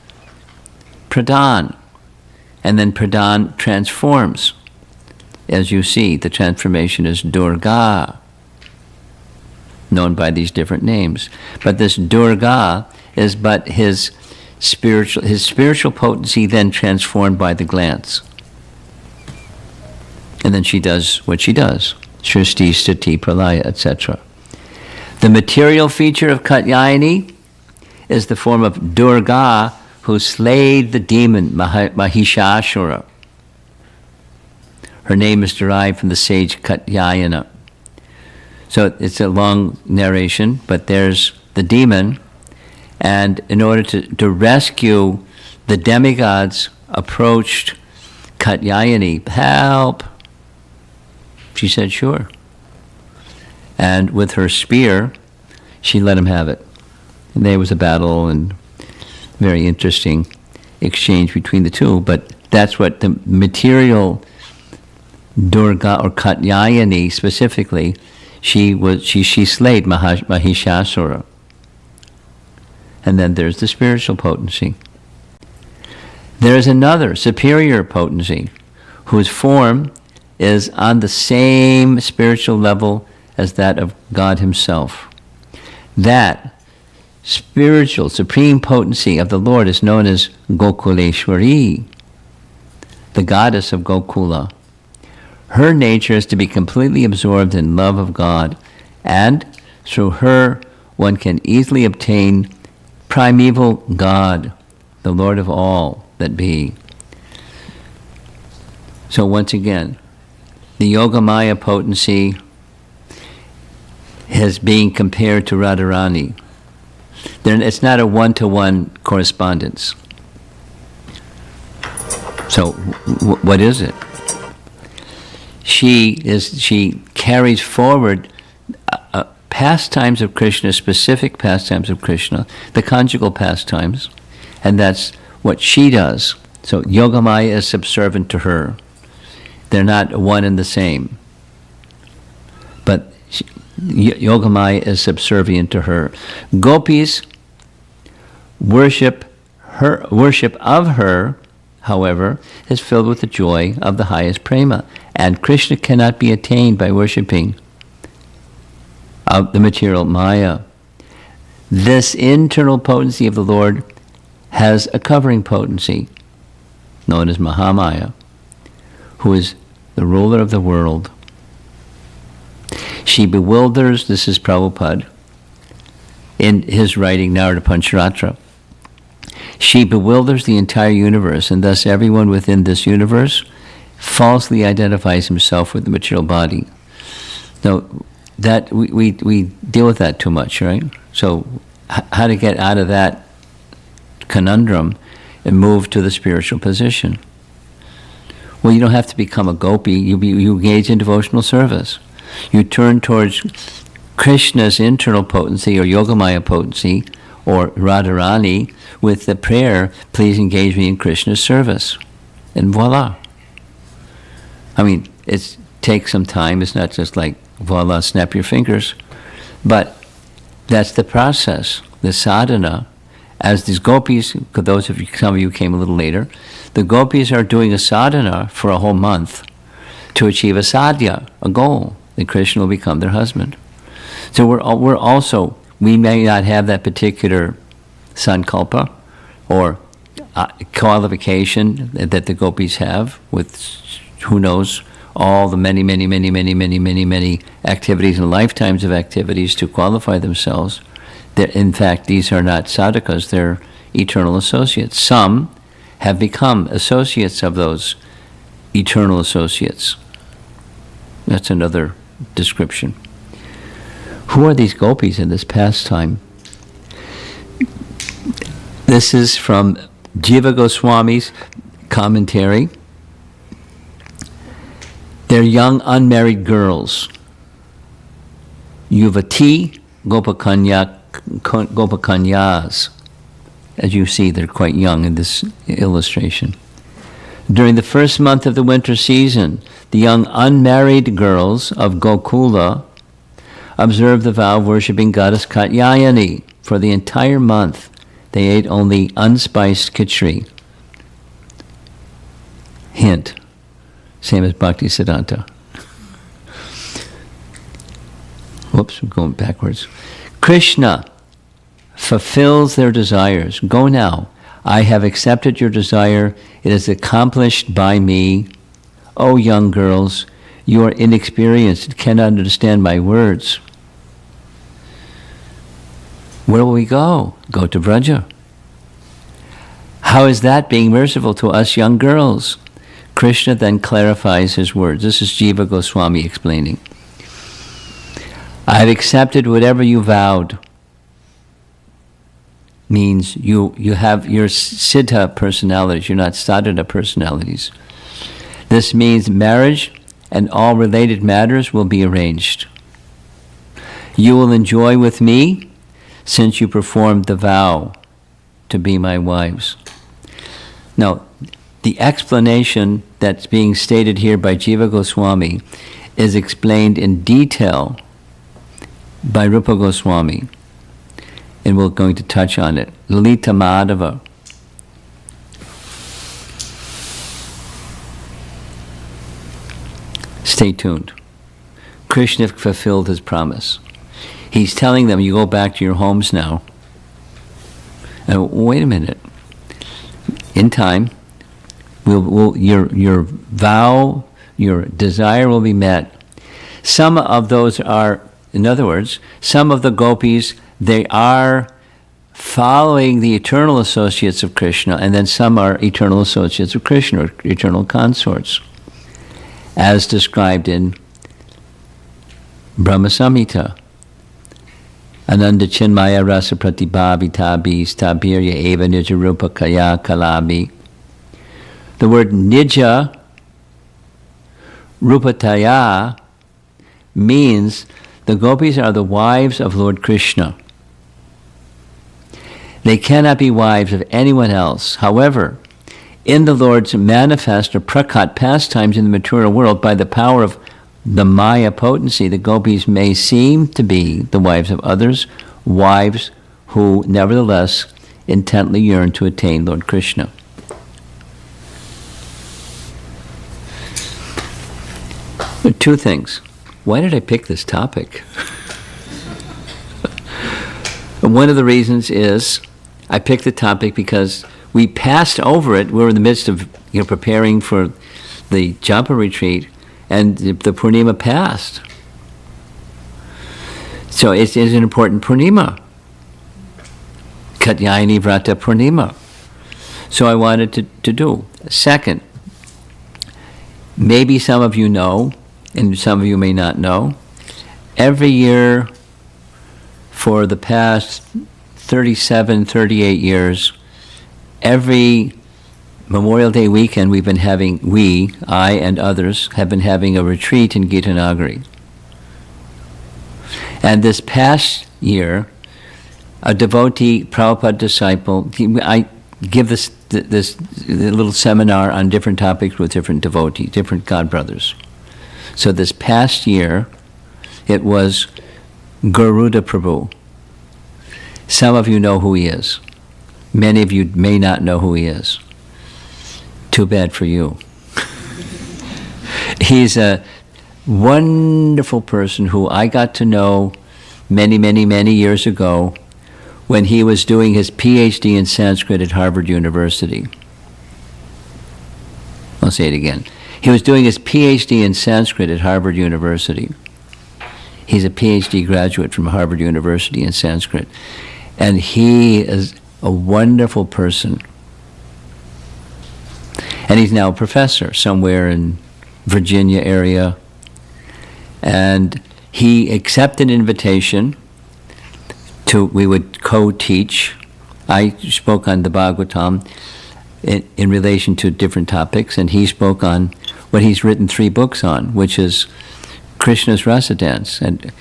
[SPEAKER 1] Pradhan. And then Pradhan transforms. As you see, the transformation is Durga, known by these different names. But this Durga is but his spiritual potency then transformed by the glance. And then she does what she does. Srishti, Sthiti, Pralaya, etc. The material feature of Katyayani is the form of Durga, who slayed the demon Mahishasura. Her name is derived from the sage Katyayana. So it's a long narration, but there's the demon, and in order to rescue the demigods, approached Katyayani, help. She said, sure. And with her spear, she let him have it. And there was a battle and very interesting exchange between the two, but that's what the material Durga or Katyayani specifically, she slayed Mahishasura. And then there's the spiritual potency. There is another superior potency whose form is on the same spiritual level as that of God himself. That spiritual supreme potency of the Lord is known as Gokuleshwari, the goddess of Gokula. Her nature is to be completely absorbed in love of God, and through her, one can easily obtain primeval God, the Lord of all that be. So once again, the Yogamaya potency is being compared to Radharani. It's not a one-to-one correspondence. So what is it? She carries forward pastimes of Krishna, specific pastimes of Krishna, the conjugal pastimes, and that's what she does. So Yogamaya is subservient to her. They're not one and the same. But Yogamaya is subservient to her. Gopis worship of her, however, is filled with the joy of the highest prema. And Krishna cannot be attained by worshipping of the material Maya. This internal potency of the Lord has a covering potency, known as Mahamaya, who is the ruler of the world. She bewilders, this is Prabhupada, in his writing Narada Pancharatra. She bewilders the entire universe, and thus everyone within this universe falsely identifies himself with the material body. Now, that we deal with that too much, right? So how to get out of that conundrum and move to the spiritual position? Well, you don't have to become a gopi. You engage in devotional service. You turn towards Krishna's internal potency or Yogamaya potency or Radharani with the prayer, please engage me in Krishna's service. And voila. I mean, it takes some time. It's not just like, voila, snap your fingers. But that's the process, the sadhana. As these gopis, some of you came a little later, the gopis are doing a sadhana for a whole month to achieve a sadhya, a goal, that Krishna will become their husband. So we may not have that particular sankalpa or qualification that the gopis have with, who knows, all the many activities and lifetimes of activities to qualify themselves. In fact, these are not sadhakas, they're eternal associates. Some have become associates of those eternal associates. That's another description. Who are these gopis in this pastime? This is from Jiva Goswami's commentary. They're young unmarried girls. Yuvati Gopakanyas. As you see, they're quite young in this illustration. During the first month of the winter season, the young unmarried girls of Gokula observed the vow of worshipping goddess Katyayani. For the entire month, they ate only unspiced khichdi. Hint, same as Bhakti Siddhanta. Whoops, I'm going backwards. Krishna fulfills their desires. Go now. I have accepted your desire. It is accomplished by me. O young girls, you are inexperienced and cannot understand my words. Where will we go? Go to Vraja. How is that being merciful to us young girls? Krishna then clarifies his words. This is Jiva Goswami explaining. I have accepted whatever you vowed. Means you have your siddha personalities, you're not sadhana personalities. This means marriage and all related matters will be arranged. You will enjoy with me since you performed the vow to be my wives. Now, the explanation that's being stated here by Jiva Goswami is explained in detail by Rupa Goswami, and we're going to touch on it. Lalita Madhava. Stay tuned. Krishna fulfilled his promise. He's telling them, you go back to your homes now. And wait a minute. In time, your vow, your desire will be met. Some of those are, in other words, some of the gopis they are following the eternal associates of Krishna, and then some are eternal associates of Krishna, or eternal consorts, as described in Brahma Samhita. Ananda Chinmaya Rasa Pratibhavitabi Stabirya Eva Nija Rupa Kaya Kalabi. The word Nija Rupataya means the gopis are the wives of Lord Krishna. They cannot be wives of anyone else. However, in the Lord's manifest or prakat pastimes in the material world, by the power of the Maya potency, the gopis may seem to be the wives of others, wives who nevertheless intently yearn to attain Lord Krishna. Two things. Why did I pick this topic? One of the reasons is I picked the topic because we passed over it. We're in the midst of preparing for the Japa retreat, and the Purnima passed. So it is an important Purnima. Katyayani Vrutha Purnima. So I wanted to do. Second, maybe some of you know, and some of you may not know, every year for the past 37, 38 years, every Memorial Day weekend we've been having, I and others, have been having a retreat in Gitanagari. And this past year, a devotee, Prabhupada disciple, I give this little seminar on different topics with different devotees, different godbrothers. So this past year, it was Garuda Prabhu. Some of you know who he is. Many of you may not know who he is. Too bad for you. He's a wonderful person who I got to know many, many, many years ago when he was doing his PhD in Sanskrit at Harvard University. I'll say it again. He was doing his PhD in Sanskrit at Harvard University. He's a PhD graduate from Harvard University in Sanskrit. And he is a wonderful person. And he's now a professor somewhere in Virginia area. And he accepted an invitation we would co-teach. I spoke on the Bhagavatam in relation to different topics, and he spoke on what he's written 3 books on, which is Krishna's Rasa Dance. And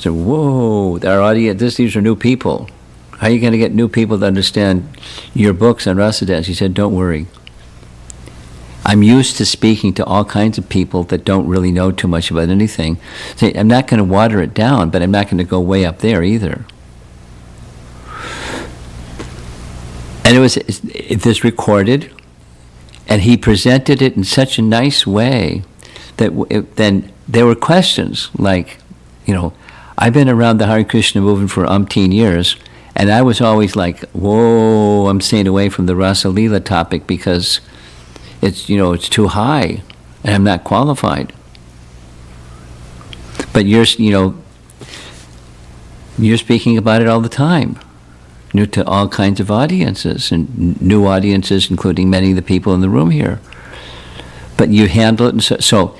[SPEAKER 1] so, whoa, our audience, these are new people. How are you going to get new people to understand your books on Rasa Dance? He said, don't worry. I'm used to speaking to all kinds of people that don't really know too much about anything. So I'm not going to water it down, but I'm not going to go way up there either. And it was this recorded, and he presented it in such a nice way that then there were questions like, I've been around the Hare Krishna movement for umpteen years, and I was always like, whoa, I'm staying away from the Rasa Leela topic because it's, it's too high, and I'm not qualified. But you're speaking about it all the time, new to all kinds of audiences, and new audiences, including many of the people in the room here. But you handle it, and so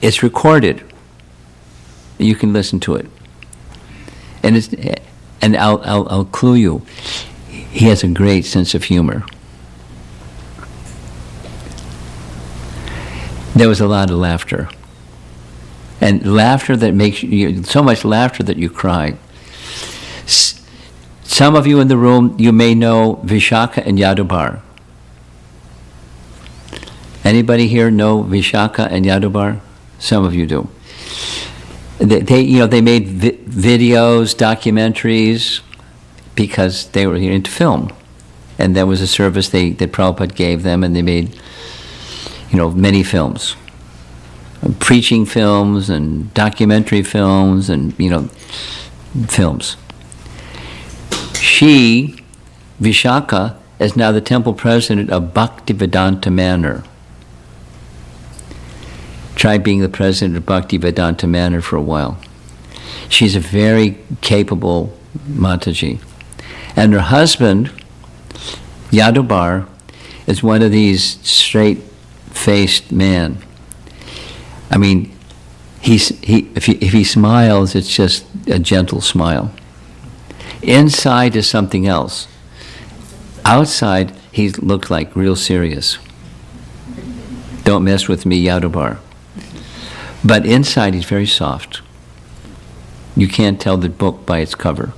[SPEAKER 1] it's recorded. You can listen to it, and I'll clue you. He has a great sense of humor. There was a lot of laughter, and laughter that makes you so much laughter that you cry. Some of you in the room, you may know Vishaka and Yadubar. Anybody here know Vishaka and Yadubar? Some of you do. They made videos, documentaries, because they were into film, and that was a service that Prabhupada gave them, and they made, many films, preaching films and documentary films and films. She, Vishaka, is now the temple president of Bhaktivedanta Manor. Try being the president of Bhaktivedanta Manor for a while. She's a very capable Mataji. And her husband, Yadubar, is one of these straight-faced men. I mean, if he smiles, it's just a gentle smile. Inside is something else. Outside, he looked like real serious. Don't mess with me, Yadubar. But inside, he's very soft. You can't tell the book by its cover.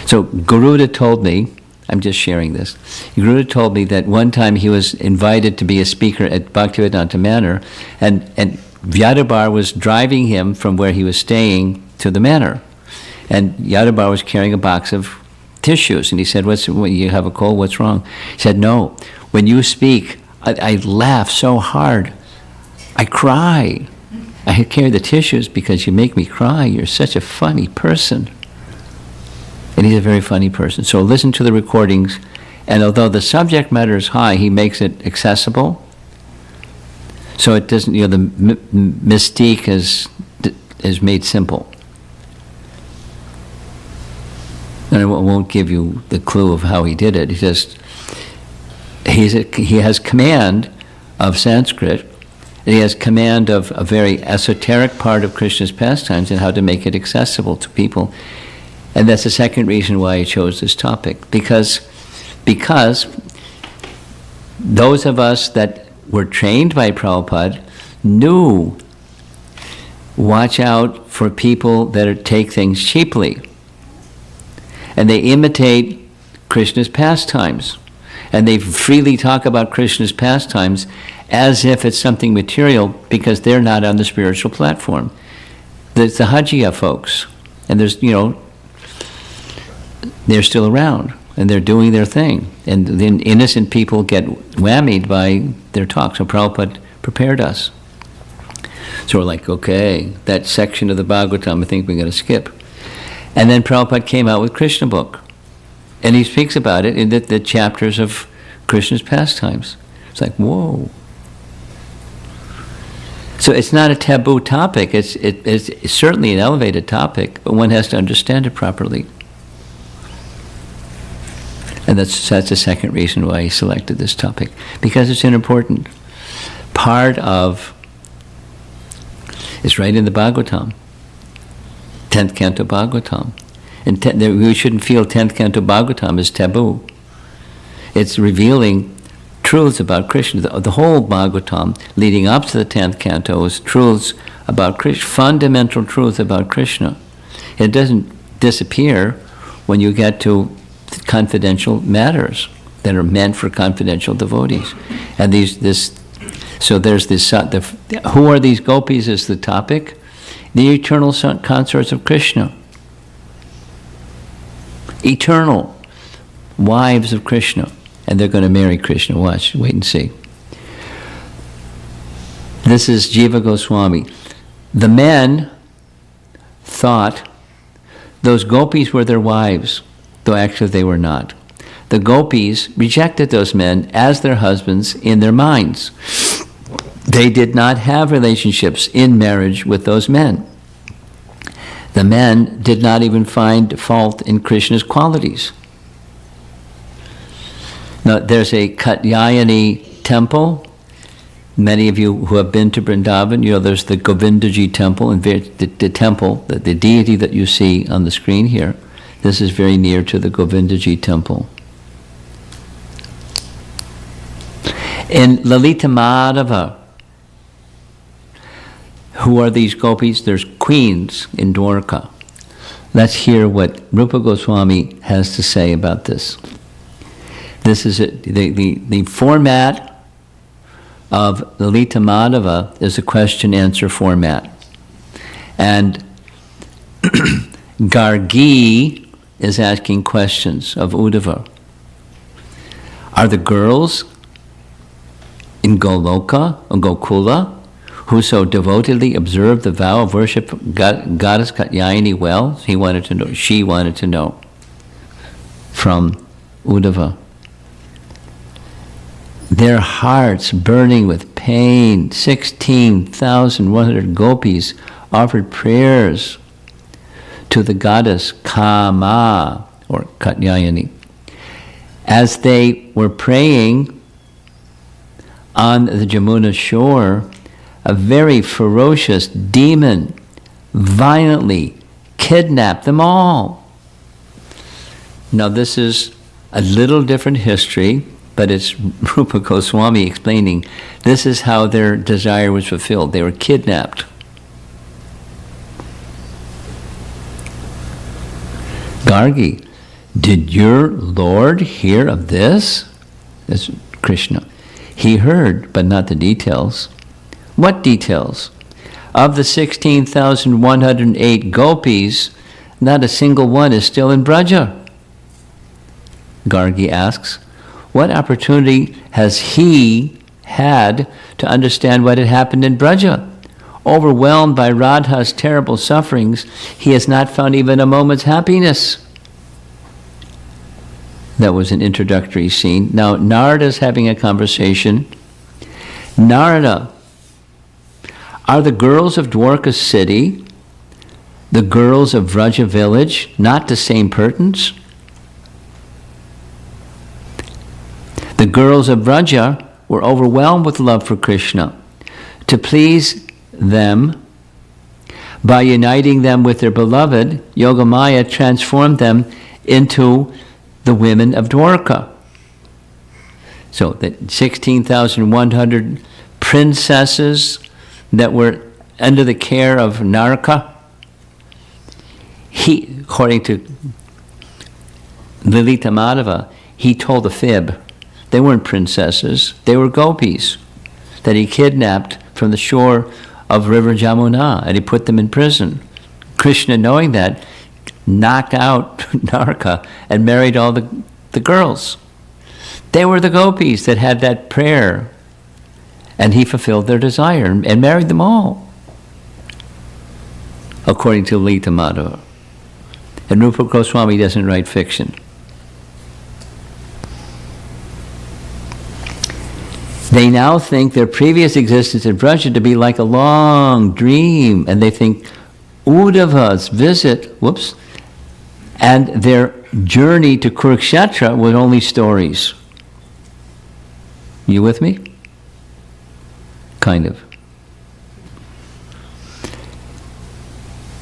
[SPEAKER 1] So Garuda told me, I'm just sharing this, Garuda told me that one time he was invited to be a speaker at Bhaktivedanta Manor, and Yadubar was driving him from where he was staying to the manor. And Yadubar was carrying a box of tissues, and he said, you have a cold, what's wrong? He said, no, when you speak, I laugh so hard, I cry. I carry the tissues because you make me cry. You're such a funny person. And he's a very funny person. So listen to the recordings, and although the subject matter is high, he makes it accessible. So it doesn't, the mystique is made simple. And I won't give you the clue of how he did it. He has command of Sanskrit. He has command of a very esoteric part of Krishna's pastimes and how to make it accessible to people. And that's the second reason why I chose this topic. Because those of us that were trained by Prabhupada knew, watch out for people that take things cheaply. And they imitate Krishna's pastimes. And they freely talk about Krishna's pastimes as if it's something material because they're not on the spiritual platform. There's the Hajiya folks. And there's, they're still around. And they're doing their thing. And then innocent people get whammied by their talk. So Prabhupada prepared us. So we're like, okay, that section of the Bhagavatam I think we're going to skip. And then Prabhupada came out with Krishna book. And he speaks about it in the chapters of Krishna's pastimes. It's like, whoa. So it's not a taboo topic. It's certainly an elevated topic, but one has to understand it properly. And that's the second reason why he selected this topic. Because it's an important part of, it's right in the Bhagavatam. 10th Canto Bhagavatam. And we shouldn't feel 10th Canto Bhagavatam is taboo. It's revealing truths about Krishna. The whole Bhagavatam leading up to the 10th Canto is truths about Krishna, fundamental truth about Krishna. It doesn't disappear when you get to confidential matters that are meant for confidential devotees. And so there's this, who are these gopis is the topic. The eternal consorts of Krishna. Eternal wives of Krishna. And they're going to marry Krishna. Watch, wait and see. This is Jiva Goswami. The men thought those gopis were their wives, though actually they were not. The gopis rejected those men as their husbands in their minds. They did not have relationships in marriage with those men. The men did not even find fault in Krishna's qualities. Now, there's a Katyayani temple. Many of you who have been to Vrindavan, there's the Govindaji temple, and the temple, the deity that you see on the screen here. This is very near to the Govindaji temple. In Lalita Madhava, who are these gopis? There's queens in Dwarka. Let's hear what Rupa Goswami has to say about this. This is the format of Lalita Madhava is a question-answer format. And Gargi is asking questions of Uddhava. Are the girls in Goloka or Gokula who so devotedly observed the vow of worship goddess Katyayani well? She wanted to know from Uddhava. Their hearts burning with pain, 16,100 gopis offered prayers to the goddess Kama, or Katyayani. As they were praying on the Jamuna shore, a very ferocious demon violently kidnapped them all. Now this is a little different history, but it's Rupa Goswami explaining this is how their desire was fulfilled. They were kidnapped. Gargi, did your Lord hear of this? That's Krishna. He heard, but not the details. What details? Of the 16,108 gopis, not a single one is still in Braja. Gargi asks, what opportunity has he had to understand what had happened in Braja? Overwhelmed by Radha's terrible sufferings, he has not found even a moment's happiness. That was an introductory scene. Now Narada's having a conversation. Narada, are the girls of Dwarka city the girls of Vraja village not the same persons? The girls of Vraja were overwhelmed with love for Krishna. To please them, by uniting them with their beloved, Yogamaya transformed them into the women of Dwarka. So the 16,100 princesses that were under the care of Naraka, he, according to Lalita Madhava, he told a fib. They weren't princesses, they were gopis that he kidnapped from the shore of River Jamuna, and he put them in prison. Krishna, knowing that, knocked out Naraka and married all the girls. They were the gopis that had that prayer, and he fulfilled their desire and married them all, according to Lalita Madhava. And Rupa Goswami doesn't write fiction. They now think their previous existence in Vraja to be like a long dream, and they think Uddhava's visit, and their journey to Kurukshetra was only stories. You with me? Kind of.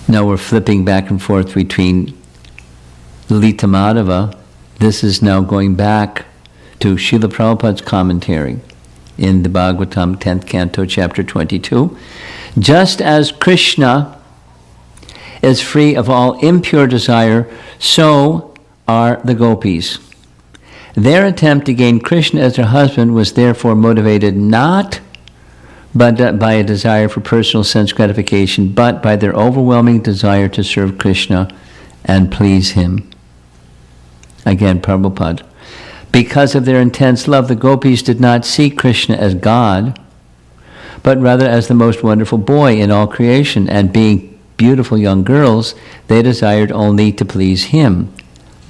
[SPEAKER 1] Now we're flipping back and forth between Lalita Madhava. This is now going back to Srila Prabhupada's commentary in the Bhagavatam, 10th canto, chapter 22. Just as Krishna is free of all impure desire, so are the gopis. Their attempt to gain Krishna as their husband was therefore motivated not by a desire for personal sense gratification, but by their overwhelming desire to serve Krishna and please him. Again, Prabhupada. Because of their intense love, the gopis did not see Krishna as God, but rather as the most wonderful boy in all creation, and being beautiful young girls, they desired only to please him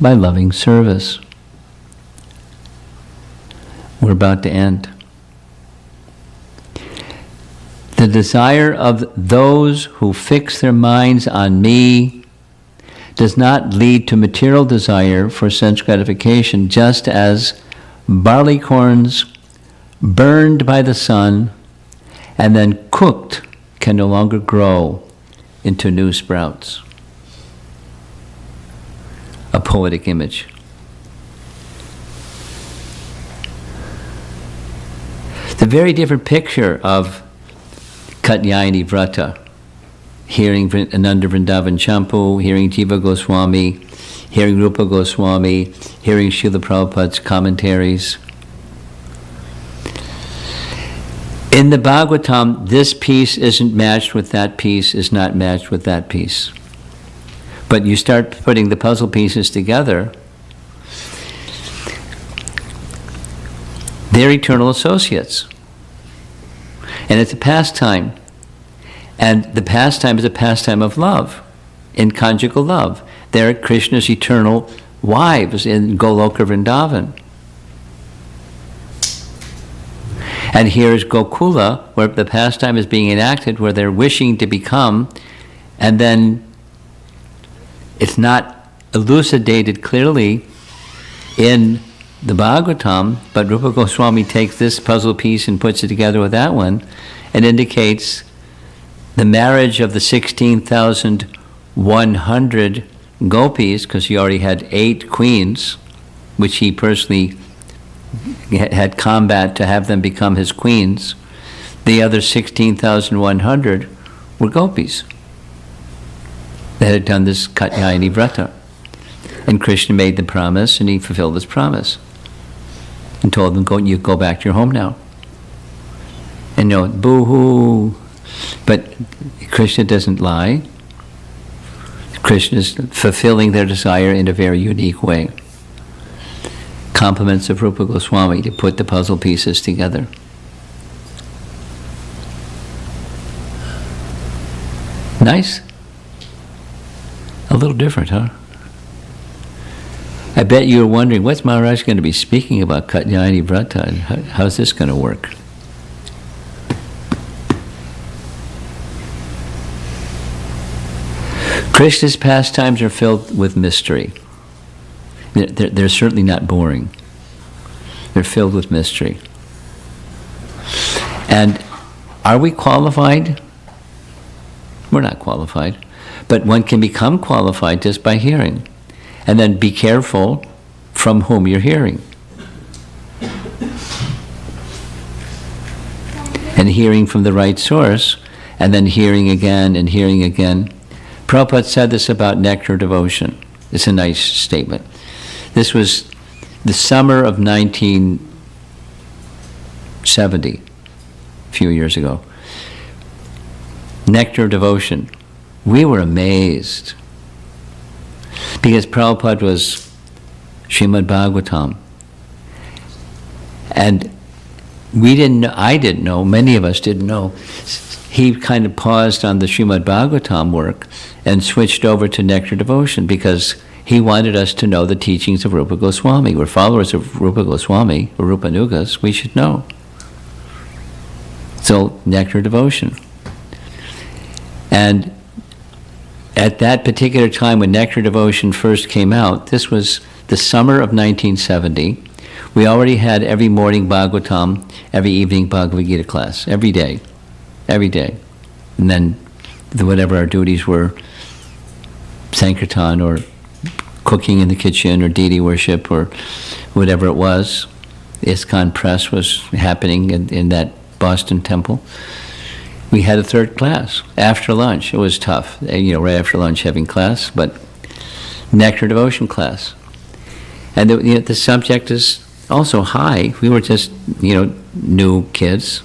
[SPEAKER 1] by loving service. We're about to end. The desire of those who fix their minds on me does not lead to material desire for sense gratification, just as barley corns burned by the sun and then cooked can no longer grow into new sprouts. A poetic image. It's a very different picture of Katyayani Vrutha. Hearing Ananda Vrindavan Champu, hearing Jiva Goswami, hearing Rupa Goswami, hearing Srila Prabhupada's commentaries. In the Bhagavatam, this piece isn't matched with that piece, is not matched with that piece. But you start putting the puzzle pieces together, they're eternal associates. And it's a pastime. And the pastime is a pastime of love, in conjugal love. They're Krishna's eternal wives in Goloka Vrindavan. And here's Gokula, where the pastime is being enacted, where they're wishing to become, and then it's not elucidated clearly in the Bhagavatam, but Rupa Goswami takes this puzzle piece and puts it together with that one and indicates the marriage of the 16,100 gopis, because he already had 8 queens, which he personally had combat to have them become his queens. The other 16,100 were gopis that had done this Katyayani Vrutha. And Krishna made the promise, and he fulfilled his promise and told them, you go back to your home now. And boo-hoo. But Krishna doesn't lie. Krishna is fulfilling their desire in a very unique way. Compliments of Rupa Goswami to put the puzzle pieces together. Nice? A little different, huh? I bet you were wondering, what's Maharaj going to be speaking about Katyayani Vrutha, and how's this going to work? Krishna's pastimes are filled with mystery. They're certainly not boring. They're filled with mystery. And are we qualified? We're not qualified. But one can become qualified just by hearing. And then be careful from whom you're hearing. And hearing from the right source, and then hearing again and hearing again. Prabhupada said this about nectar devotion. It's a nice statement. This was the summer of 1970, a few years ago. Nectar devotion. We were amazed. Because Prabhupada was Srimad Bhagavatam. And we didn't know, I didn't know, many of us didn't know. He kind of paused on the Srimad Bhagavatam work and switched over to Nectar Devotion because he wanted us to know the teachings of Rupa Goswami. We're followers of Rupa Goswami, or Rupa Nugas, we should know. So, Nectar Devotion. And at that particular time when Nectar Devotion first came out, this was the summer of 1970, we already had every morning Bhagavatam, every evening Bhagavad Gita class, every day. Every day. And then whatever our duties were, Sankirtan or cooking in the kitchen or deity worship or whatever it was. ISKCON press was happening in that Boston temple. We had a third class after lunch. It was tough, right after lunch having class, but Nectar Devotion class. And the subject is also high. We were just, new kids,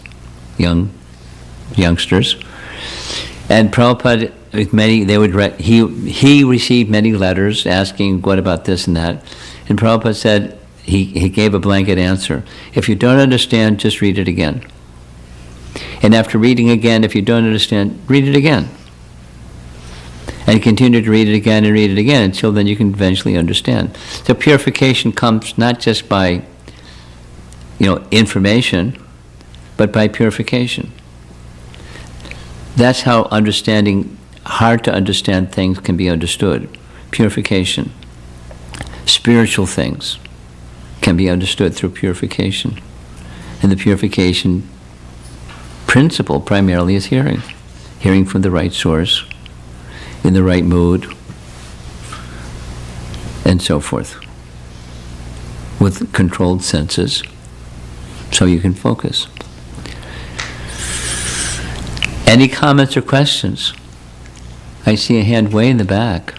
[SPEAKER 1] youngsters. And Prabhupada, with many, he received many letters asking, what about this and that? And Prabhupada said, he gave a blanket answer. If you don't understand, just read it again. And after reading again, if you don't understand, read it again. And continue to read it again and read it again until then you can eventually understand. So purification comes not just by, information, but by purification. That's how hard to understand things can be understood. Purification. Spiritual things can be understood through purification. And the purification principle primarily is hearing. Hearing from the right source, in the right mood, and so forth. With controlled senses, so you can focus. Any comments or questions? I see a hand way in the back.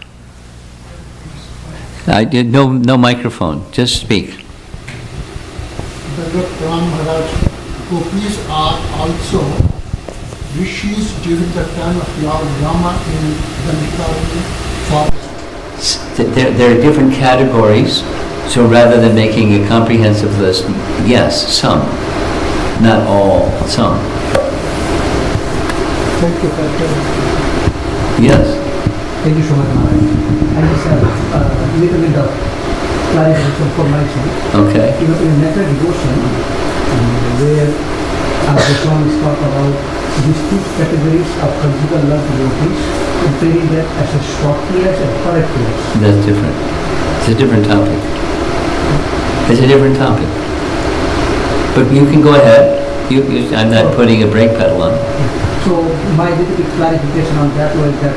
[SPEAKER 1] No microphone, just speak.
[SPEAKER 3] Maharaj, gopis are also rishis during the time of Lord Rama in the Katyayani forest.
[SPEAKER 1] There are different categories, so rather than making a comprehensive list, yes, some. Not all, some.
[SPEAKER 3] Thank you, Captain.
[SPEAKER 1] Yes.
[SPEAKER 4] Thank you so much, Maharaj. I just have a little bit of clarification for myself.
[SPEAKER 1] Okay.
[SPEAKER 4] In Nectar Devotion, where the Swami talk about these two categories of conjugal love devotees, comparing them as a Swakiyas and Parakiyas.
[SPEAKER 1] That's different. It's a different topic. It's a different topic. But you can go ahead. I'm not putting a brake pedal on.
[SPEAKER 4] So my little bit clarification on that was that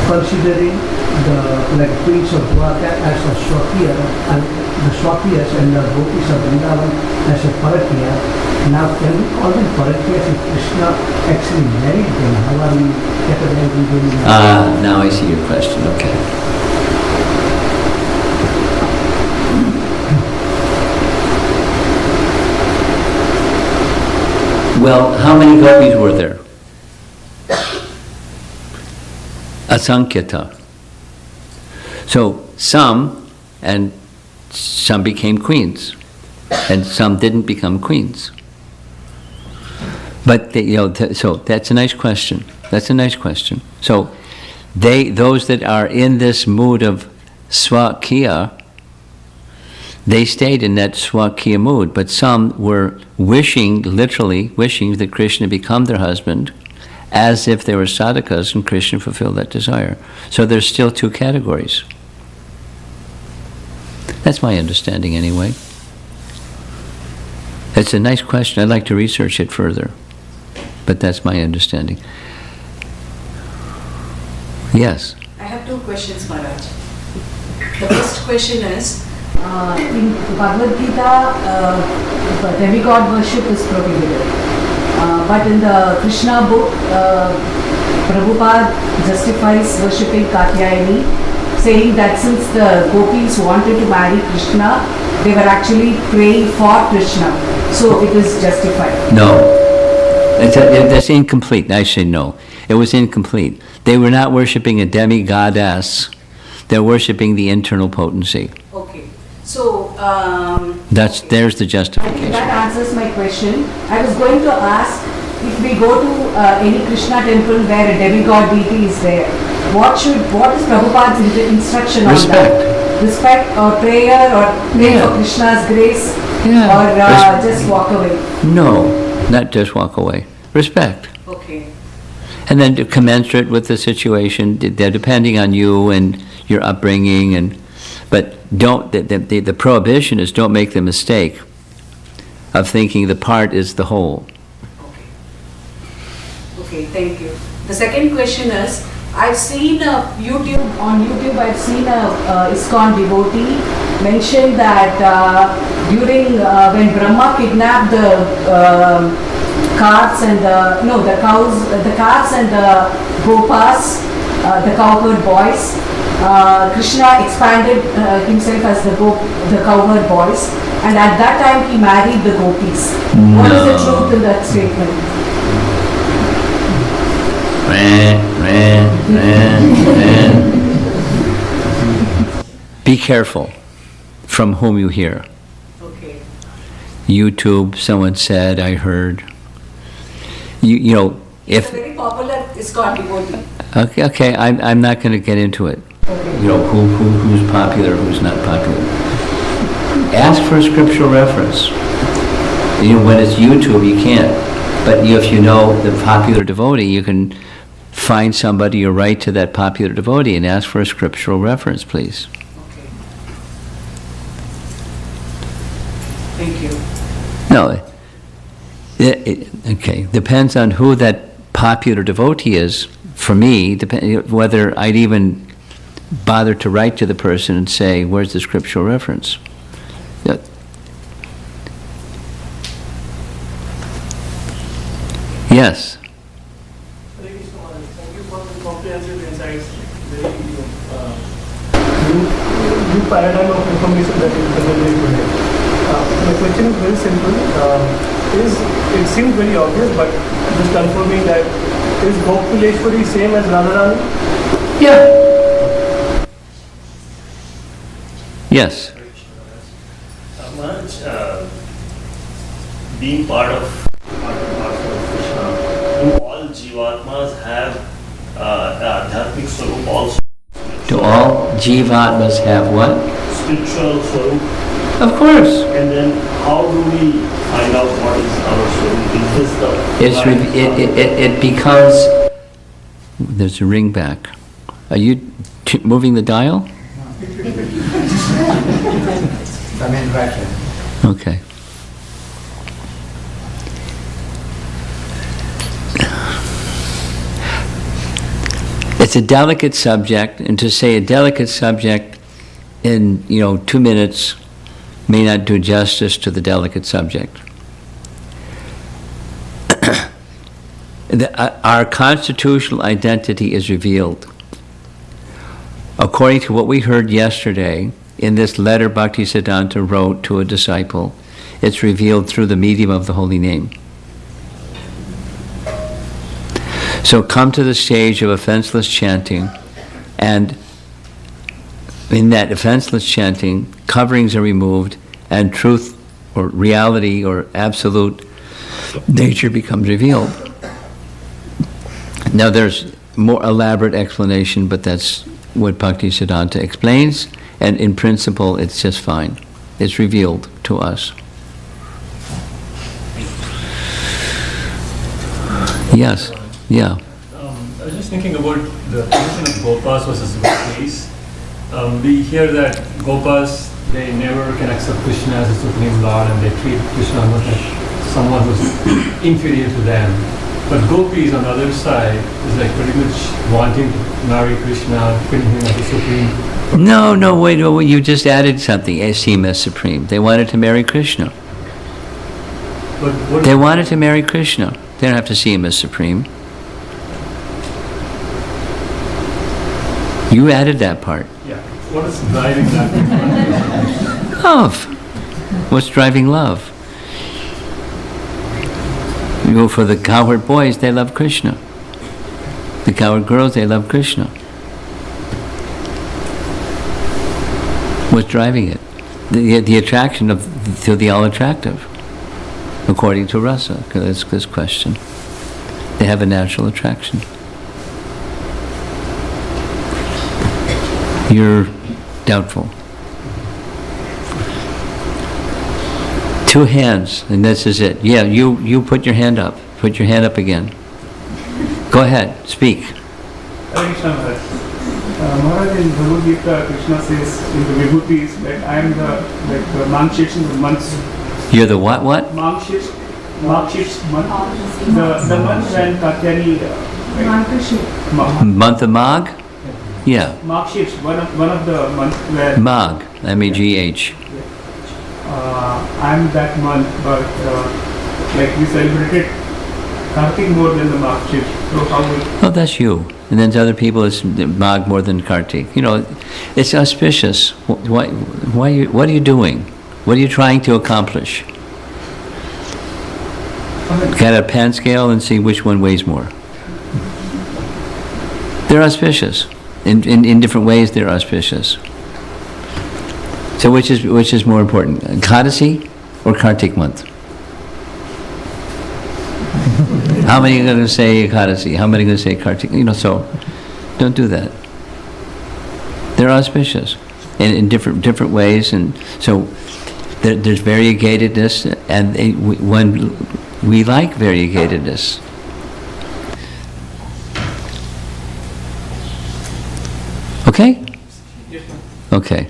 [SPEAKER 4] considering the like queens of Vrutha as a Swakiya and the Swakiyas and the gopis of Vrindavan as a Parakiya, now can we call them Parakiyas if Krishna actually married them? How are we categorizing them?
[SPEAKER 1] Now I see your question. Okay. Well, how many gopis were there? Asankhya. So some became queens, and some didn't become queens. But so that's a nice question. That's a nice question. So those that are in this mood of Swakiya, they stayed in that Swakiya mood, but some were literally wishing that Krishna become their husband, as if they were sadhakas and Krishna fulfilled that desire. So there's still two categories. That's my understanding anyway. It's a nice question. I'd like to research it further, but that's my understanding. Yes?
[SPEAKER 5] I have two questions, Maharaj. The first question is,
[SPEAKER 6] in Bhagavad Gita, demigod worship is prohibited. But in the Krishna book, Prabhupada justifies worshipping Katyayani, saying that since the gopis wanted to marry Krishna, they were actually praying for Krishna. So it is justified.
[SPEAKER 1] No. That's incomplete. I say no. It was incomplete. They were not worshipping a demigoddess. They're worshipping the internal potency.
[SPEAKER 5] okay. So,
[SPEAKER 1] There's the justification.
[SPEAKER 6] That answers my question. I was going to ask, if we go to any Krishna temple where a demigod deity is there, what is Prabhupada's instruction on that? Respect or prayer or pray for Krishna's grace or just walk away?
[SPEAKER 1] No, not just walk away. Respect.
[SPEAKER 5] okay.
[SPEAKER 1] And then commensurate with the situation, depending on you and your upbringing, but don't. The prohibition is don't make the mistake of thinking the part is the whole.
[SPEAKER 5] Okay, thank you. The second question is, I've seen
[SPEAKER 6] On YouTube, I've seen a ISKCON devotee mention that during when Brahma kidnapped the carts and the calves and the gopas, the cowherd boys, Krishna expanded himself as the cowherd boys, and at that time he married the gopis. What is the truth in that statement?
[SPEAKER 1] Be careful from whom you hear.
[SPEAKER 5] okay.
[SPEAKER 1] YouTube, someone said, I heard.
[SPEAKER 5] It's a very popular ISKCON devotee.
[SPEAKER 1] Okay, I'm not going to get into it. Who's popular, who's not popular. Ask for a scriptural reference. When it's YouTube, you can't. But if you know the popular devotee, you can find somebody or write to that popular devotee and ask for a scriptural reference, please.
[SPEAKER 5] Okay. Thank you.
[SPEAKER 1] No. Okay, depends on who that popular devotee is. For me, whether I'd even bother to write to the person and say, where's the scriptural reference? Yes.
[SPEAKER 7] Thank you so much. Thank you for the comprehensive insights. Very new paradigm of information that you presented today. The question is very simple. It seems very obvious, but just confirming that is Gopaleshwari same as Radharani?
[SPEAKER 1] Yeah. Yes.
[SPEAKER 8] Maharaj, being part of Krishna, do all Jivatmas have Adhyatmic Swarup also?
[SPEAKER 1] Do all Jivatmas have what?
[SPEAKER 8] Spiritual Swarup.
[SPEAKER 1] Of course.
[SPEAKER 8] And then how do we find out what is our story? Is this the...
[SPEAKER 1] It becomes, there's a ring back. Are you moving the dial?
[SPEAKER 9] Some interaction.
[SPEAKER 1] Okay. It's a delicate subject, and to say a delicate subject in, 2 minutes may not do justice to the delicate subject. Our constitutional identity is revealed. According to what we heard yesterday, in this letter Bhaktisiddhanta wrote to a disciple, it's revealed through the medium of the holy name. So come to the stage of offenseless chanting, and in that offenseless chanting, coverings are removed, and truth or reality or absolute nature becomes revealed. Now there's more elaborate explanation, but that's what Bhaktisiddhanta explains, and in principle it's just fine. It's revealed to us. Yes, yeah.
[SPEAKER 10] I was just thinking about the position of Gopas versus Gopis. We hear that Gopas, they never can accept Krishna as a supreme lord, and they treat Krishna almost like someone who's inferior to them. But Gopis on the other side is like pretty much wanting to marry Krishna, treating him as a supreme.
[SPEAKER 1] No, wait, you just added something, see him as supreme. They wanted to marry Krishna.
[SPEAKER 10] But what
[SPEAKER 1] They wanted to marry Krishna. They don't have to see him as supreme. You added that part.
[SPEAKER 10] Yeah. What is driving that?
[SPEAKER 1] Love. What's driving love? You go for the cowherd boys, they love Krishna. The cowherd girls, they love Krishna. What's driving it? The attraction to the all-attractive, according to Rasa, this question. They have a natural attraction. You're doubtful. 2 hands, and this is it. Yeah, you put your hand up. Put your hand up again. Go ahead, speak.
[SPEAKER 11] Hare Krishna Maharaj. Maharaj, in Bhagavad Gita, Krishna says in the Vibhutis that I am the Mankshish in the months.
[SPEAKER 1] You're the what?
[SPEAKER 11] Mankshish month. The month when Katyayani.
[SPEAKER 1] Month of Magh? Yeah.
[SPEAKER 11] Mankshish, one of the months where.
[SPEAKER 1] Magh, M-A-G-H.
[SPEAKER 11] I'm that month, but we celebrated Kartik more than the Mankshish. So how will?
[SPEAKER 1] Oh, that's you. And then to other people, it's Magh more than Kartik. It's auspicious. What are you doing? What are you trying to accomplish? Got a pan scale and see which one weighs more. They're auspicious. In different ways, they're auspicious. So which is more important, Ekadasi or Kartik month? How many are going to say Ekadasi? How many are going to say Kartik? So don't do that. They're auspicious in different ways, and so there's variegatedness, and when we like variegatedness. Okay? Okay.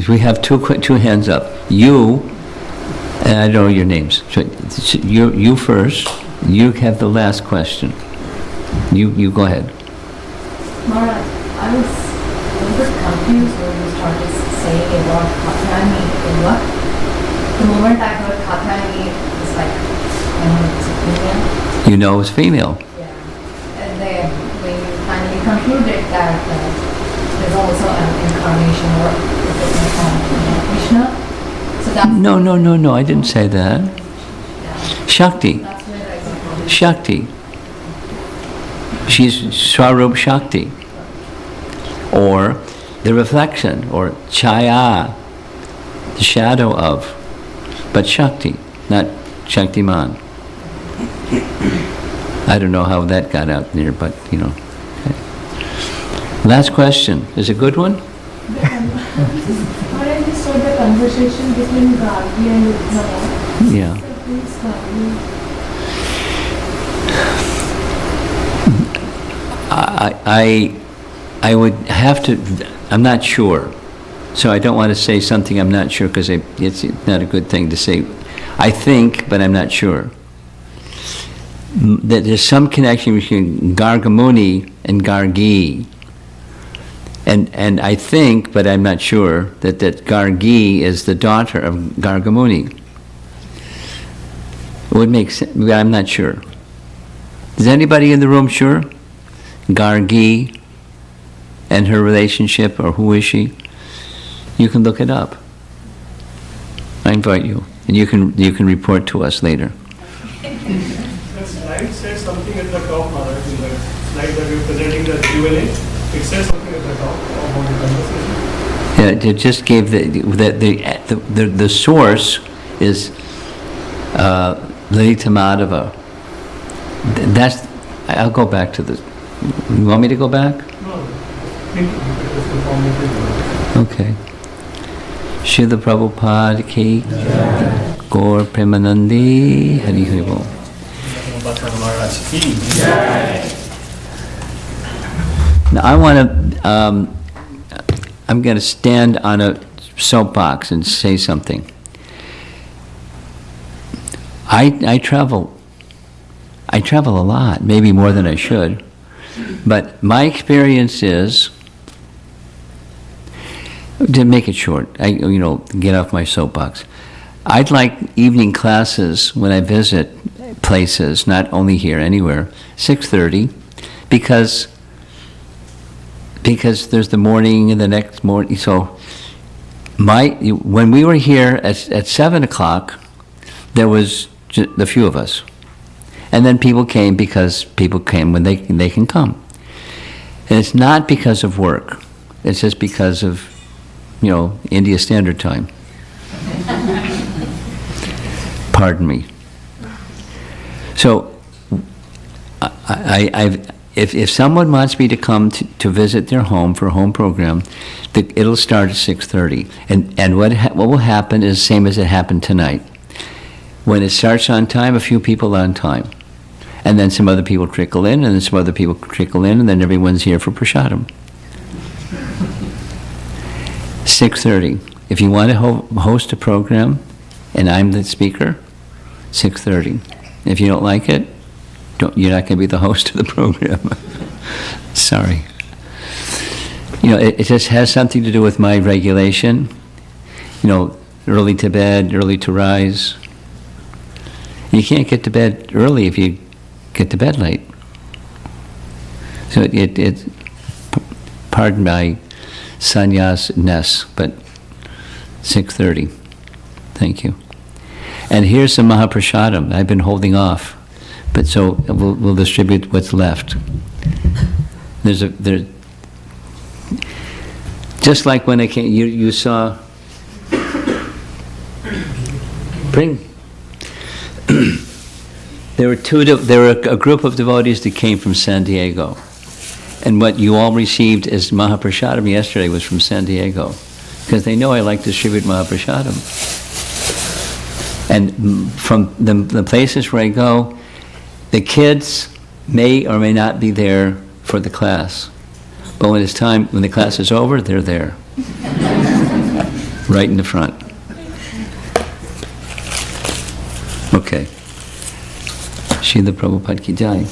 [SPEAKER 1] We have two hands up. You, and I don't know your names. So you first. You have the last question. You go ahead.
[SPEAKER 5] Maharaj, I was a little bit confused when you started saying about Katyayani. The moment I heard Katyayani, it's like, it's a female.
[SPEAKER 1] You know it's female.
[SPEAKER 5] Yeah. And then when you finally concluded that there's also an incarnation or Krishna. So that's
[SPEAKER 1] No, I didn't say that.
[SPEAKER 5] yeah.
[SPEAKER 1] Shakti.
[SPEAKER 5] That's where I suppose.
[SPEAKER 1] Shakti. She's Swarup Shakti. Or the reflection, or Chaya, the shadow of. But Shakti, not Shaktiman. I don't know how that got out there, but Okay. Last question. Is it a good one?
[SPEAKER 5] Maharaj, you said the
[SPEAKER 6] conversation between Gargi and Vrutha.
[SPEAKER 1] Yeah.
[SPEAKER 6] So please, Gargi.
[SPEAKER 1] I would have to, I'm not sure. So I don't want to say something I'm not sure because it's not a good thing to say. I think, but I'm not sure. That there's some connection between Gargamuni and Gargi. And I think, but I'm not sure, that Gargi is the daughter of Gargamuni. It would make sense, but I'm not sure. Is anybody in the room sure? Gargi and her relationship, or who is she? You can look it up. I invite you, and you can report to us later.
[SPEAKER 7] The slide said something at the top, Maharaj, in the slide that you're presenting the Q&A. It says something at the top about the conversation.
[SPEAKER 1] Yeah, it just gave the source is Lalita Madhava. That's, I'll go back to the, you want me to go back?
[SPEAKER 7] No, thank you. That's the form.
[SPEAKER 1] Okay. Srila Prabhupada ki, Gaur Premanandi, Hari Hari Bol.
[SPEAKER 10] Maharaj ki.
[SPEAKER 1] Now I want to, I'm going to stand on a soapbox and say something. I travel a lot, maybe more than I should, but my experience is, to make it short, get off my soapbox. I'd like evening classes when I visit places, not only here, anywhere, 6:30, because there's the morning and the next morning. So when we were here at 7 o'clock, there was just a few of us. And then people came because people came when they can come. And it's not because of work. It's just because of, India Standard Time. Pardon me. So, if someone wants me to come to visit their home for a home program, it'll start at 6:30. And what will happen is the same as it happened tonight. When it starts on time, a few people on time. And then some other people trickle in, and then some other people trickle in, and then everyone's here for prasadam. 6:30. If you want to host a program, and I'm the speaker, 6:30. If you don't like it, you're not going to be the host of the program. Sorry. It just has something to do with my regulation. Early to bed, early to rise. You can't get to bed early if you get to bed late. So pardon my sannyas-ness, but 6:30. Thank you. And here's some Mahaprasadam. I've been holding off, but so we'll distribute what's left. There's just like when I came, you saw. Bring. There were a group of devotees that came from San Diego, and what you all received as Mahaprasadam yesterday was from San Diego, because they know I like to distribute Mahaprasadam. And from the places where I go, the kids may or may not be there for the class, but when the class is over, they're there, right in the front. Okay. Srila Prabhupada ki jai.